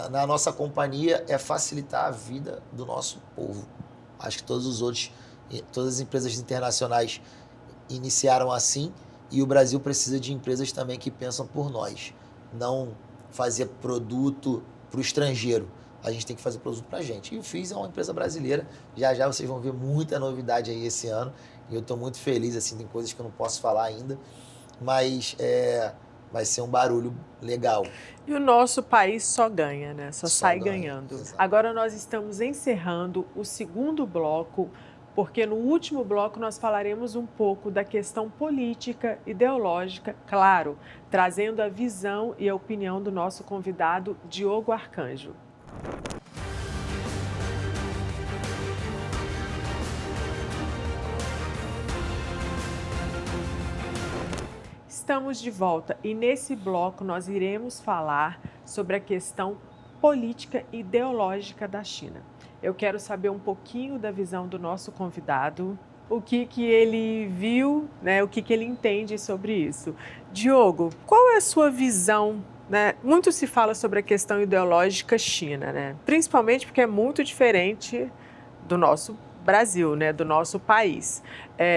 na nossa companhia é facilitar a vida do nosso povo. Acho que todas as empresas internacionais iniciaram assim, e o Brasil precisa de empresas também que pensam por nós. Não fazer produto para o estrangeiro. A gente tem que fazer produto para a gente. E o FIS é uma empresa brasileira. Já já vocês vão ver muita novidade aí esse ano. E eu estou muito feliz, assim, tem coisas que eu não posso falar ainda. Mas vai ser um barulho legal. E o nosso país só ganha, né? Só sai ganha, ganhando. exato. Agora nós estamos encerrando o segundo bloco, porque no último bloco nós falaremos um pouco da questão política, ideológica, claro, trazendo a visão e a opinião do nosso convidado, Diogo Arcanjo. Estamos de volta e nesse bloco nós iremos falar sobre a questão política e ideológica da China. Eu quero saber um pouquinho da visão do nosso convidado, o que ele viu, né, o que ele entende sobre isso. Diogo, qual é a sua visão, né? Muito se fala sobre a questão ideológica China, né? Principalmente porque é muito diferente do nosso Brasil, né, do nosso país.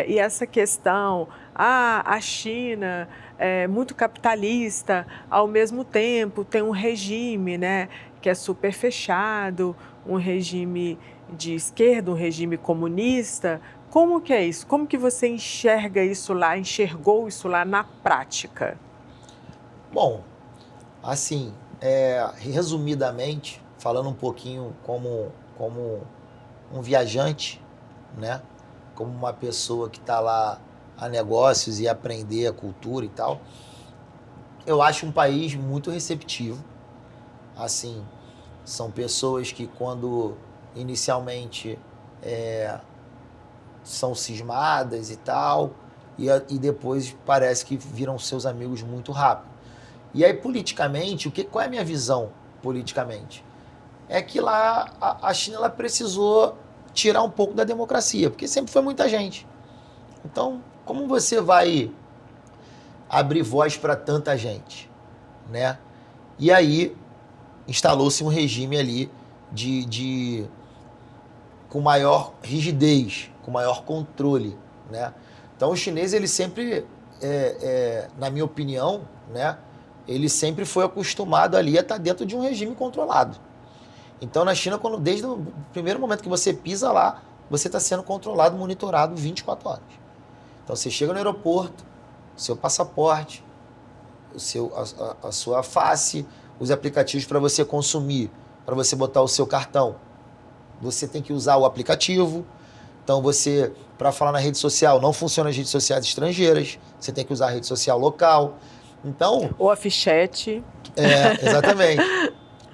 E essa questão, a China é muito capitalista, ao mesmo tempo tem um regime, né, que é super fechado, um regime de esquerda, um regime comunista. Como que é isso? Como que você enxergou isso lá na prática? Bom, assim, resumidamente, falando um pouquinho como um viajante, né? Como uma pessoa que está lá a negócios e aprender a cultura e tal, eu acho um país muito receptivo. Assim, são pessoas que quando inicialmente são cismadas e tal, e depois parece que viram seus amigos muito rápido. E aí, politicamente, qual é a minha visão politicamente? É que lá a China ela precisou tirar um pouco da democracia, porque sempre foi muita gente. Então, como você vai abrir voz para tanta gente, né? E aí instalou-se um regime ali com maior rigidez, com maior controle, né? Então, o chinês, ele sempre, na minha opinião, né? Ele sempre foi acostumado ali a estar dentro de um regime controlado. Então, na China, desde o primeiro momento que você pisa lá, você está sendo controlado, monitorado 24 horas. Então, você chega no aeroporto, seu passaporte, a sua face, os aplicativos para você consumir, para você botar o seu cartão. Você tem que usar o aplicativo. Então, para falar na rede social, não funciona as redes sociais estrangeiras, você tem que usar a rede social local. Então, ou a Fichat. Exatamente.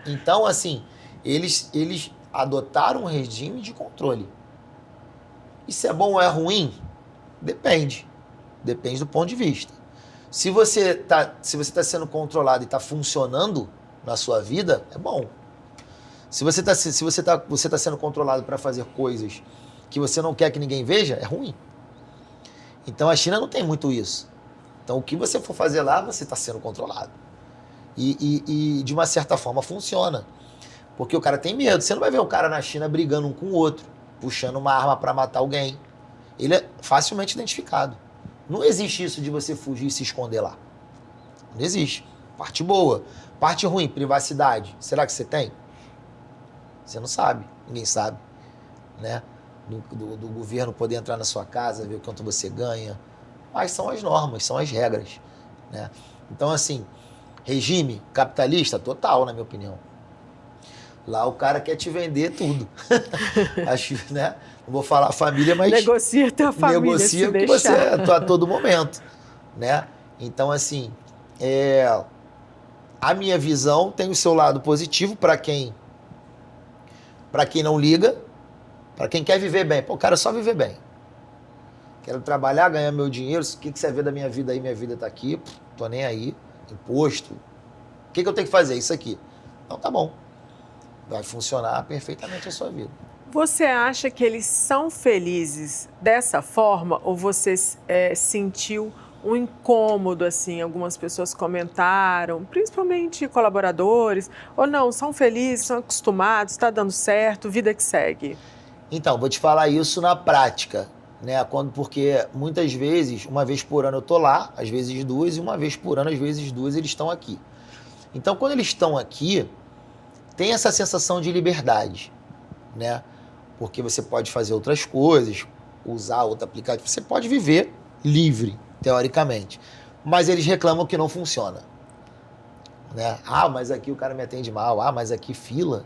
Então, assim, eles adotaram um regime de controle. Isso é bom ou é ruim? Depende. Depende do ponto de vista. Se você tá sendo controlado e está funcionando na sua vida, é bom. Se você tá sendo controlado para fazer coisas que você não quer que ninguém veja, é ruim. Então, a China não tem muito isso. Então, o que você for fazer lá, você está sendo controlado. E, de uma certa forma, funciona. Porque o cara tem medo. Você não vai ver o cara na China brigando um com o outro, puxando uma arma para matar alguém. Ele é facilmente identificado. Não existe isso de você fugir e se esconder lá. Não existe. Parte boa. Parte ruim, privacidade. Será que você tem? Você não sabe, ninguém sabe, né? Do governo poder entrar na sua casa, ver o quanto você ganha. Mas são as normas, são as regras, né? Então, assim, regime capitalista total, na minha opinião. Lá o cara quer te vender tudo. Acho, né? Não vou falar família, mas... Negocia a tua família, negocia o que você a todo momento, né? Então, assim, a minha visão tem o seu lado positivo para quem não liga, para quem quer viver bem. Pô, cara, só viver bem. Quero trabalhar, ganhar meu dinheiro. O que você vê da minha vida aí? Minha vida tá aqui. Tô nem aí. Imposto. O que eu tenho que fazer? Isso aqui. Então tá bom. Vai funcionar perfeitamente a sua vida. Você acha que eles são felizes dessa forma ou você sentiu um incômodo, assim, algumas pessoas comentaram, principalmente colaboradores, ou não, são felizes, são acostumados, está dando certo, vida que segue? Então, vou te falar isso na prática, né? Porque muitas vezes, uma vez por ano eu tô lá, às vezes duas, e uma vez por ano, às vezes duas, eles estão aqui. Então, quando eles estão aqui, tem essa sensação de liberdade, né? Porque você pode fazer outras coisas, usar outro aplicativo, você pode viver livre, teoricamente. Mas eles reclamam que não funciona, né? Ah, mas aqui o cara me atende mal. Ah, mas aqui fila.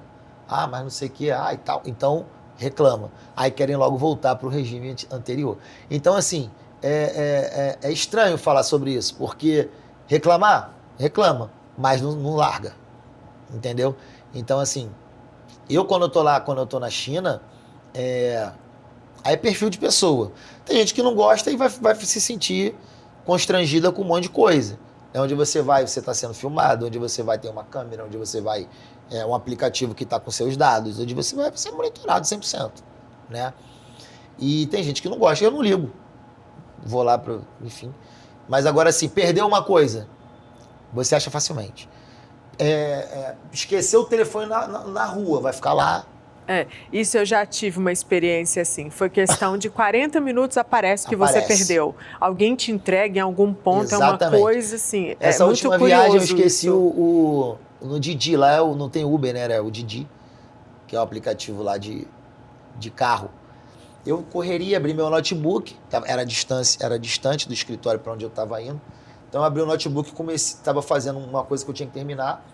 Ah, mas não sei o que. Ah, e tal. Então, reclama. Aí querem logo voltar para o regime anterior. Então, assim, é estranho falar sobre isso, porque reclamar, reclama, mas não larga, entendeu? Então, assim, quando eu tô lá, quando eu tô na China, aí é perfil de pessoa. Tem gente que não gosta e vai se sentir constrangida com um monte de coisa. Onde você vai, você está sendo filmado, onde você vai ter uma câmera, onde você vai um aplicativo que está com seus dados, onde você vai ser monitorado 100%, né? E tem gente que não gosta, eu não ligo. Vou lá enfim. Mas agora, assim, perder uma coisa, você acha facilmente. Esqueceu o telefone na rua, vai ficar lá. Isso eu já tive uma experiência assim. Foi questão de 40 minutos aparece que você perdeu. Alguém te entrega em algum ponto, exatamente. É uma coisa assim. Essa última viagem eu esqueci no Didi, lá não tem Uber, né? Era o Didi, que é o aplicativo lá de carro. Eu correria, abri meu notebook, era distante do escritório para onde eu estava indo. Então eu abri o notebook e estava fazendo uma coisa que eu tinha que terminar.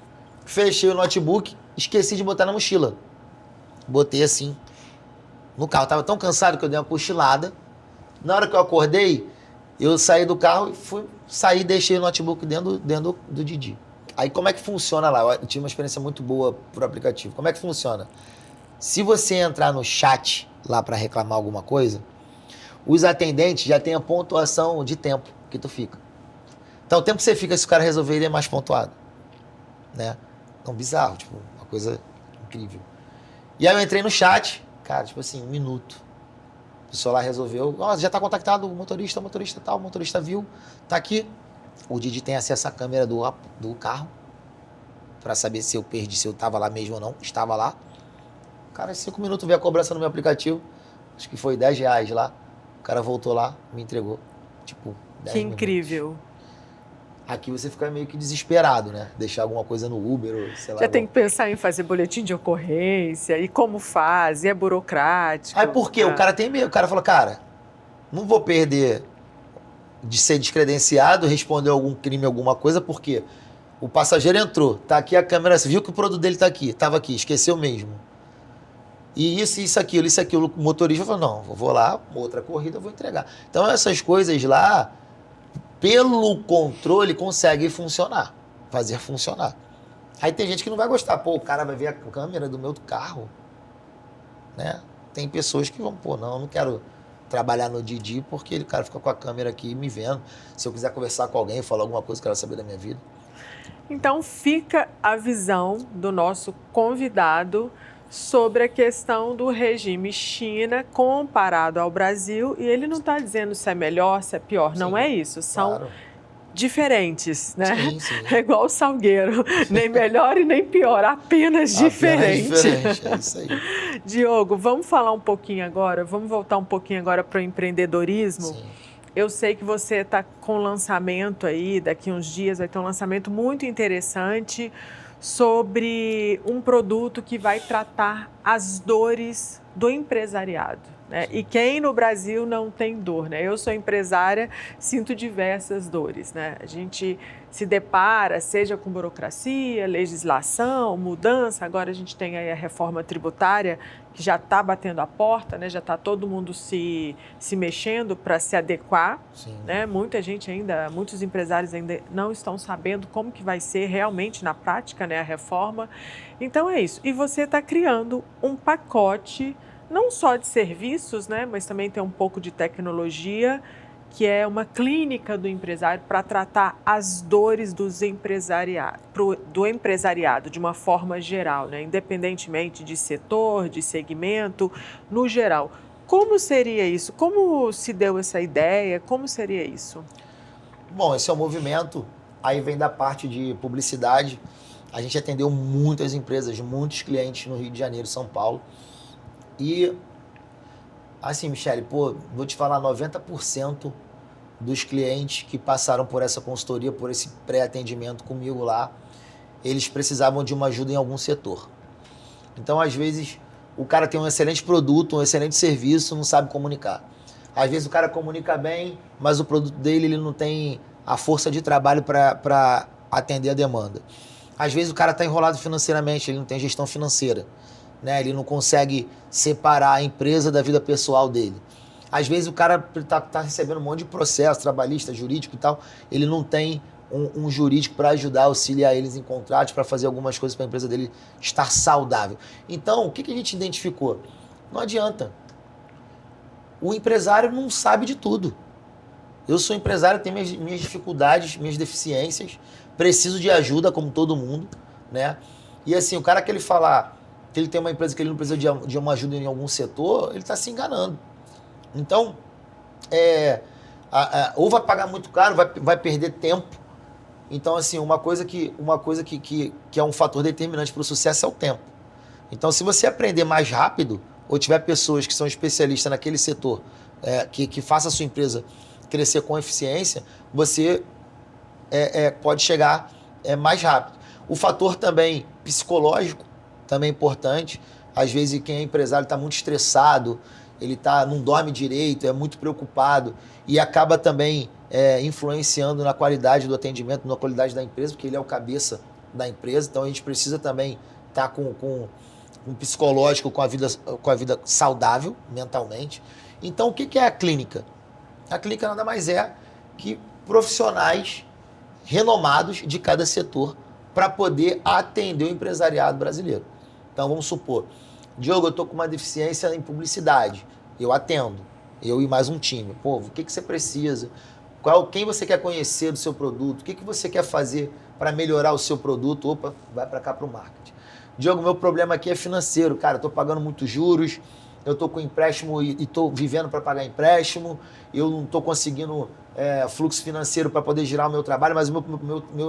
Fechei o notebook, esqueci de botar na mochila. Botei assim no carro. Tava tão cansado que eu dei uma cochilada. Na hora que eu acordei, eu saí do carro e saí e deixei o notebook dentro do Didi. Aí como é que funciona lá? Eu tive uma experiência muito boa pro aplicativo. Como é que funciona? Se você entrar no chat lá para reclamar alguma coisa, os atendentes já têm a pontuação de tempo que tu fica. Então o tempo que você fica, se o cara resolver, ele é mais pontuado, né? Então bizarro, tipo, uma coisa incrível. E aí eu entrei no chat, cara, tipo assim, 1 minuto. O pessoal lá resolveu, já tá contactado o motorista tal, o motorista viu, tá aqui. O Didi tem acesso à câmera do carro, pra saber se eu perdi, se eu tava lá mesmo ou não. Estava lá. Cara, em 5 minutos veio a cobrança no meu aplicativo, acho que foi R$10 lá. O cara voltou lá, me entregou, tipo, 10 Que minutos. incrível. Aqui você fica meio que desesperado, né? Deixar alguma coisa no Uber ou sei lá. Já tem que pensar em fazer boletim de ocorrência, e como faz, e é burocrático. Aí por quê? O cara tem medo. O cara fala, cara, não vou perder de ser descredenciado, responder algum crime, alguma coisa, porque o passageiro entrou, tá aqui a câmera, você viu que o produto dele tá aqui, tava aqui, esqueceu mesmo. E isso, aquilo, o motorista falou, não, vou lá, outra corrida, eu vou entregar. Então essas coisas lá, pelo controle, consegue funcionar, fazer funcionar. Aí tem gente que não vai gostar, pô, o cara vai ver a câmera do meu carro, né? Tem pessoas que vão, pô, não quero trabalhar no Didi porque o cara fica com a câmera aqui me vendo. Se eu quiser conversar com alguém, falar alguma coisa que eu quero saber da minha vida. Então fica a visão do nosso convidado sobre a questão do regime China comparado ao Brasil, e ele não está dizendo se é melhor, se é pior, sim, não é isso, são diferentes, né? Sim. É igual o Salgueiro, nem melhor e nem pior, apenas diferente. É isso aí. Diogo, vamos falar um pouquinho agora, vamos voltar um pouquinho agora para o empreendedorismo. Sim. Eu sei que você está com lançamento aí, daqui uns dias vai ter um lançamento muito interessante sobre um produto que vai tratar as dores do empresariado, né? E quem no Brasil não tem dor, né? Eu sou empresária, sinto diversas dores, né? A gente se depara, seja com burocracia, legislação, mudança, agora a gente tem aí a reforma tributária que já está batendo a porta, né? Já está todo mundo se mexendo para se adequar, né? Muita gente ainda, muitos empresários ainda não estão sabendo como que vai ser realmente na prática, né, a reforma. Então é isso. E você está criando um pacote não só de serviços, né, mas também tem um pouco de tecnologia, que é uma clínica do empresário para tratar as dores do empresariado de uma forma geral, né, independentemente de setor, de segmento, no geral. Como seria isso? Como se deu essa ideia? Como seria isso? Bom, esse é um movimento, aí vem da parte de publicidade. A gente atendeu muitas empresas, muitos clientes no Rio de Janeiro, São Paulo. E, assim, Michele, pô, vou te falar, 90% dos clientes que passaram por essa consultoria, por esse pré-atendimento comigo lá, eles precisavam de uma ajuda em algum setor. Então, às vezes, o cara tem um excelente produto, um excelente serviço, não sabe comunicar. Às vezes o cara comunica bem, mas o produto dele ele não tem a força de trabalho para atender a demanda. Às vezes o cara está enrolado financeiramente, ele não tem gestão financeira, né? Ele não consegue separar a empresa da vida pessoal dele. Às vezes o cara tá recebendo um monte de processo trabalhista, jurídico e tal, ele não tem um jurídico para ajudar, auxiliar eles em contratos, para fazer algumas coisas para a empresa dele estar saudável. Então, o que a gente identificou? Não adianta. O empresário não sabe de tudo. Eu sou empresário, tenho minhas dificuldades, minhas deficiências, preciso de ajuda como todo mundo, né? E assim, o cara que ele falar que ele tem uma empresa que ele não precisa de uma ajuda em algum setor, ele está se enganando. Então, ou vai pagar muito caro, vai perder tempo. Então, assim, uma coisa que é um fator determinante para o sucesso é o tempo. Então, se você aprender mais rápido, ou tiver pessoas que são especialistas naquele setor, que faça a sua empresa crescer com eficiência, você pode chegar mais rápido. O fator também psicológico, também é importante. Às vezes, quem é empresário está muito estressado, ele não dorme direito, é muito preocupado e acaba também influenciando na qualidade do atendimento, na qualidade da empresa, porque ele é o cabeça da empresa. Então, a gente precisa também estar com um psicológico, com a vida saudável mentalmente. Então, o que é a clínica? A clínica nada mais é que profissionais renomados de cada setor para poder atender o empresariado brasileiro. Então, vamos supor, Diogo, eu estou com uma deficiência em publicidade, eu atendo, eu e mais um time. Pô, o que você precisa? Quem você quer conhecer do seu produto? O que você quer fazer para melhorar o seu produto? Opa, vai para cá para o marketing. Diogo, meu problema aqui é financeiro, cara, eu estou pagando muitos juros, eu estou com empréstimo e estou vivendo para pagar empréstimo, eu não estou conseguindo fluxo financeiro para poder girar o meu trabalho, mas o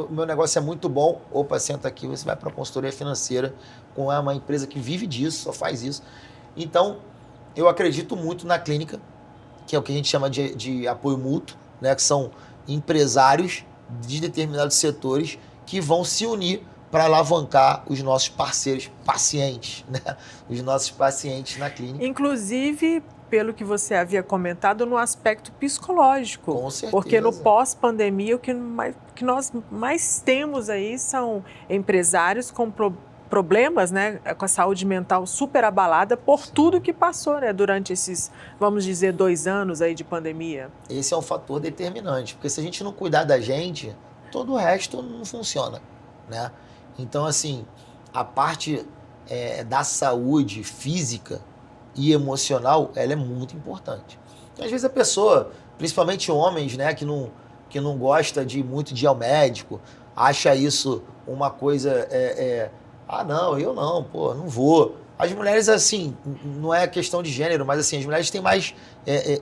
meu negócio é muito bom. Opa, senta aqui, você vai para a consultoria financeira com uma empresa que vive disso, só faz isso. Então, eu acredito muito na clínica, que é o que a gente chama de apoio mútuo, né, que são empresários de determinados setores que vão se unir para alavancar os nossos parceiros, pacientes, né? Os nossos pacientes na clínica. Inclusive, pelo que você havia comentado, no aspecto psicológico. Com certeza. Porque no pós-pandemia, o que nós mais temos aí são empresários com problemas, né, com a saúde mental super abalada por tudo que passou, né, durante esses, vamos dizer, 2 anos aí de pandemia. Esse é um fator determinante, porque se a gente não cuidar da gente, todo o resto não funciona, né? Então, assim, a parte da saúde física e emocional, ela é muito importante. Então, às vezes a pessoa, principalmente homens, né, que não gosta muito de ir ao médico, acha isso uma coisa, não, eu não, pô, não vou. As mulheres, assim, não é questão de gênero, mas assim, as mulheres têm mais...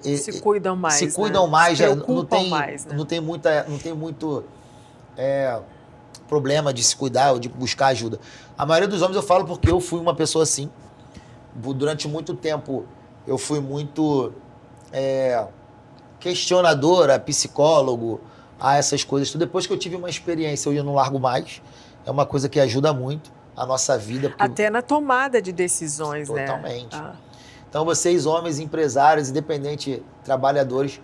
se cuidam mais, se cuidam mais, se preocupam mais, né? Não tem muito problema de se cuidar ou de buscar ajuda. A maioria dos homens eu falo porque eu fui uma pessoa assim. Durante muito tempo eu fui muito questionador, a psicólogo, a essas coisas. Depois que eu tive uma experiência, hoje eu não largo mais. É uma coisa que ajuda muito a nossa vida. Até na tomada de decisões, totalmente. né? Então, vocês, homens, empresários, independentes, trabalhadores,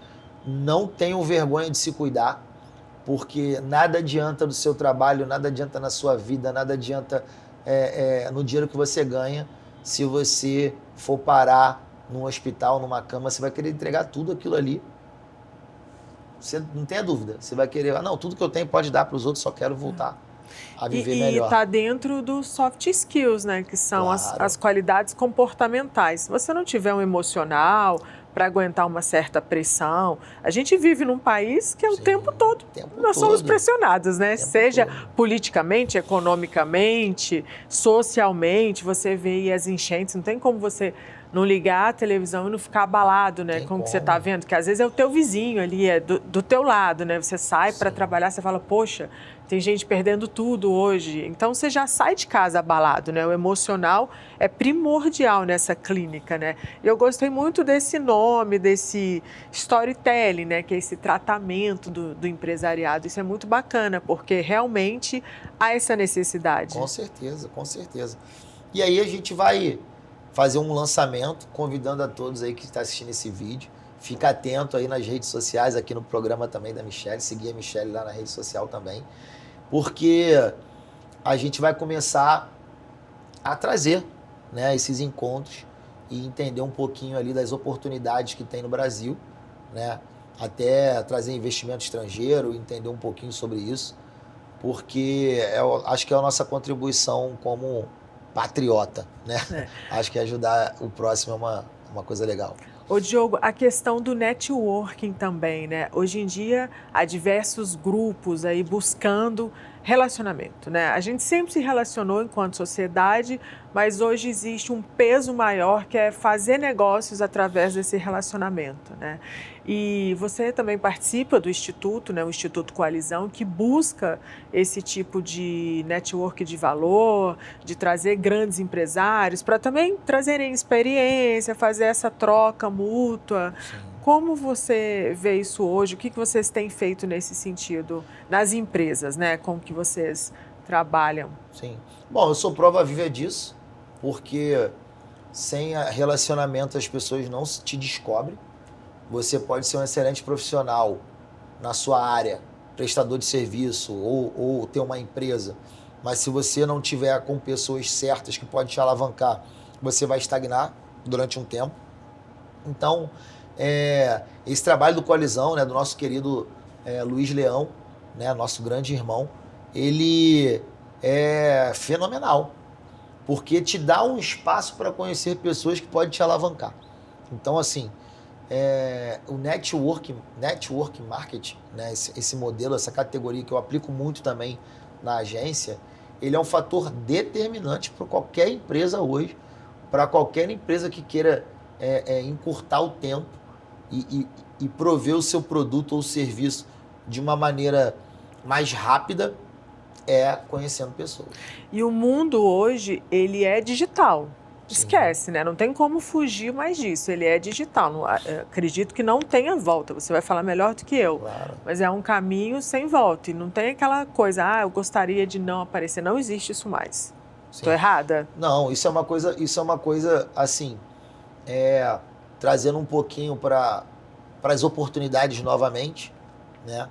não tenham vergonha de se cuidar, porque nada adianta do seu trabalho, nada adianta na sua vida, nada adianta no dinheiro que você ganha, se você for parar num hospital, numa cama, você vai querer entregar tudo aquilo ali. Você não tenha dúvida. Você vai querer, não, tudo que eu tenho pode dar para os outros, só quero voltar a viver melhor. E está dentro dos soft skills, né? Que são as qualidades comportamentais. Se você não tiver um emocional para aguentar uma certa pressão, a gente vive num país que é o tempo todo. Nós somos pressionados, né? Seja politicamente, economicamente, socialmente. Você vê aí as enchentes, não tem como você não ligar a televisão e não ficar abalado, né? Com o que você está vendo, que às vezes é o teu vizinho ali, é do teu lado, né? Você sai para trabalhar, você fala, poxa, tem gente perdendo tudo hoje. Então, você já sai de casa abalado, né? O emocional é primordial nessa clínica, né? E eu gostei muito desse nome, desse storytelling, né? Que é esse tratamento do empresariado. Isso é muito bacana, porque realmente há essa necessidade. Com certeza, com certeza. E aí a gente vai fazer um lançamento, convidando a todos aí que estão assistindo esse vídeo. Fica atento aí nas redes sociais, aqui no programa também da Michelle. Seguir a Michelle lá na rede social também. Porque a gente vai começar a trazer, né, esses encontros e entender um pouquinho ali das oportunidades que tem no Brasil, né? Até trazer investimento estrangeiro, entender um pouquinho sobre isso. Porque acho que é a nossa contribuição como patriota, né? Acho que ajudar o próximo é uma coisa legal. Ô Diogo, a questão do networking também, né? Hoje em dia há diversos grupos aí buscando relacionamento, né? A gente sempre se relacionou enquanto sociedade, mas hoje existe um peso maior que é fazer negócios através desse relacionamento, né? E você também participa do Instituto, né? O Instituto Coalizão, que busca esse tipo de network de valor, de trazer grandes empresários, para também trazerem experiência, fazer essa troca mútua. Sim. Como você vê isso hoje? O que vocês têm feito nesse sentido nas empresas, né, com que vocês trabalham? Sim. Bom, eu sou prova viva disso, porque sem relacionamento as pessoas não te descobrem. Você pode ser um excelente profissional na sua área, prestador de serviço ou ter uma empresa, mas se você não tiver com pessoas certas que podem te alavancar, você vai estagnar durante um tempo. Então, esse trabalho do Coalizão, né, do nosso querido Luiz Leão, né, nosso grande irmão, ele é fenomenal, porque te dá um espaço para conhecer pessoas que podem te alavancar. Então, assim, o network marketing, né, esse modelo, essa categoria que eu aplico muito também na agência, ele é um fator determinante para qualquer empresa hoje, para qualquer empresa que queira encurtar o tempo e prover o seu produto ou serviço de uma maneira mais rápida, conhecendo pessoas. E o mundo hoje, ele é digital. Sim. Esquece, né? Não tem como fugir mais disso. Ele é digital. Não, acredito que não tenha volta. Você vai falar melhor do que eu. Claro. Mas é um caminho sem volta. E não tem aquela coisa, eu gostaria de não aparecer. Não existe isso mais. Estou errada? Não, isso é uma coisa assim, trazendo um pouquinho para as oportunidades novamente, né?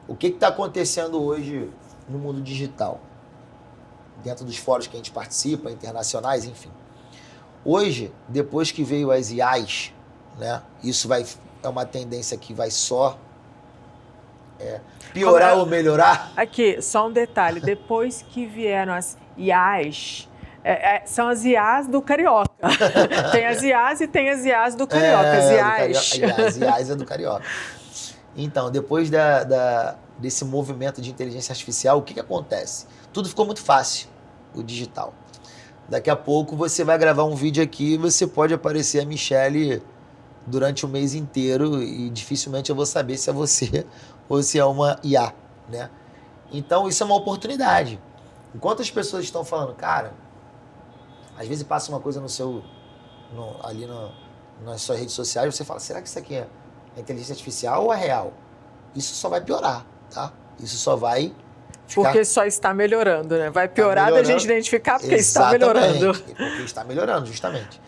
O que está acontecendo hoje no mundo digital? Dentro dos fóruns que a gente participa, internacionais, enfim. Hoje, depois que veio as IAs, né? Isso é uma tendência que vai só piorar ou melhorar. Aqui, só um detalhe. Depois que vieram as IAs, são as IAs do Carioca. Tem as IAs e tem as IAs do Carioca. As IAs é do Carioca. Então, depois desse movimento de inteligência artificial, o que acontece? Tudo ficou muito fácil, o digital. Daqui a pouco você vai gravar um vídeo aqui e você pode aparecer a Michelle durante o mês inteiro e dificilmente eu vou saber se é você ou se é uma IA, né? Então, isso é uma oportunidade. Enquanto as pessoas estão falando, cara, às vezes passa uma coisa ali nas suas redes sociais, você fala, será que isso aqui a inteligência artificial ou a real? Isso só vai piorar, tá? Isso só vai ficar... Porque só está melhorando, né? Vai piorar da gente identificar porque Exatamente, está melhorando. porque está melhorando, justamente.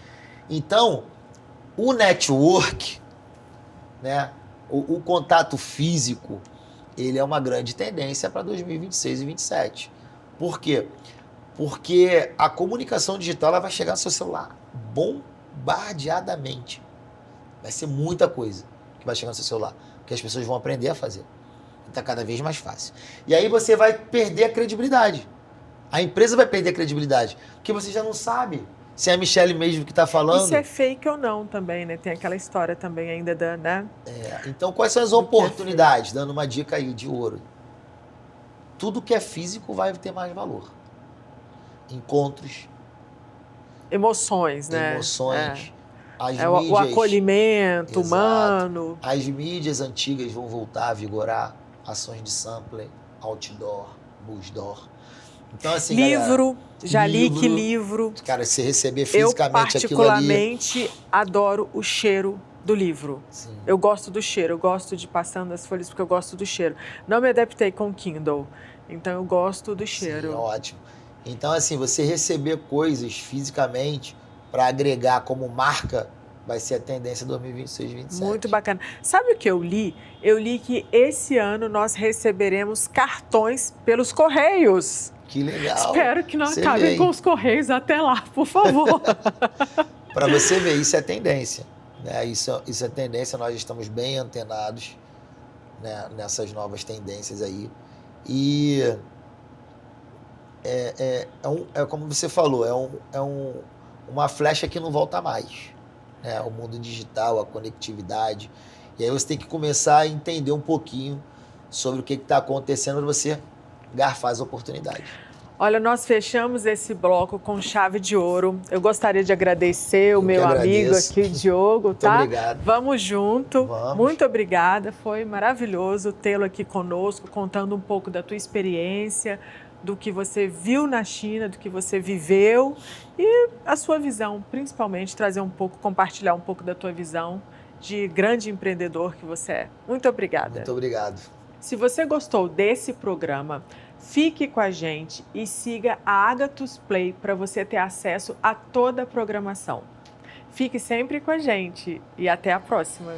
Então, o network, né, o contato físico, ele é uma grande tendência para 2026 e 2027. Por quê? Porque a comunicação digital ela vai chegar no seu celular bombardeadamente. Vai ser muita coisa que vai chegar no seu celular, que as pessoas vão aprender a fazer. Está cada vez mais fácil. E aí você vai perder a credibilidade. A empresa vai perder a credibilidade, porque você já não sabe se é a Michelle mesmo que está falando. Isso é fake ou não também, né? Tem aquela história também ainda da, né? Então, quais são as oportunidades? Dando uma dica aí de ouro. Tudo que é físico vai ter mais valor. Encontros. Emoções, né? Emoções. As mídias, o acolhimento humano. As mídias antigas vão voltar a vigorar. Ações de sampler, outdoor, busdoor. Então, assim, livro, galera, já li que livro. Cara, se receber fisicamente aquilo ali... Eu particularmente adoro o cheiro do livro. Sim. Eu gosto do cheiro, eu gosto de ir passando as folhas porque eu gosto do cheiro. Não me adaptei com o Kindle, então eu gosto do cheiro. Sim, ótimo. Então, assim, você receber coisas fisicamente para agregar como marca vai ser a tendência 2026 e 2027. Muito bacana. Sabe o que eu li? Eu li que esse ano nós receberemos cartões pelos Correios. Que legal. Espero que não acabem com os Correios até lá, por favor. Para você ver, isso é tendência. Né? Isso é tendência, nós estamos bem antenados, né, nessas novas tendências aí. E é como você falou, uma flecha que não volta mais. Né? O mundo digital, a conectividade. E aí você tem que começar a entender um pouquinho sobre o que está acontecendo para você garfar as oportunidades. Olha, nós fechamos esse bloco com chave de ouro. Eu gostaria de agradecer o meu amigo aqui, Diogo, tá? Muito obrigado. Vamos junto. Vamos. Muito obrigada. Foi maravilhoso tê-lo aqui conosco, contando um pouco da tua experiência, do que você viu na China, do que você viveu e a sua visão, principalmente trazer um pouco, compartilhar um pouco da tua visão de grande empreendedor que você é. Muito obrigada. Muito obrigado. Se você gostou desse programa, fique com a gente e siga a Agathus Play para você ter acesso a toda a programação. Fique sempre com a gente e até a próxima.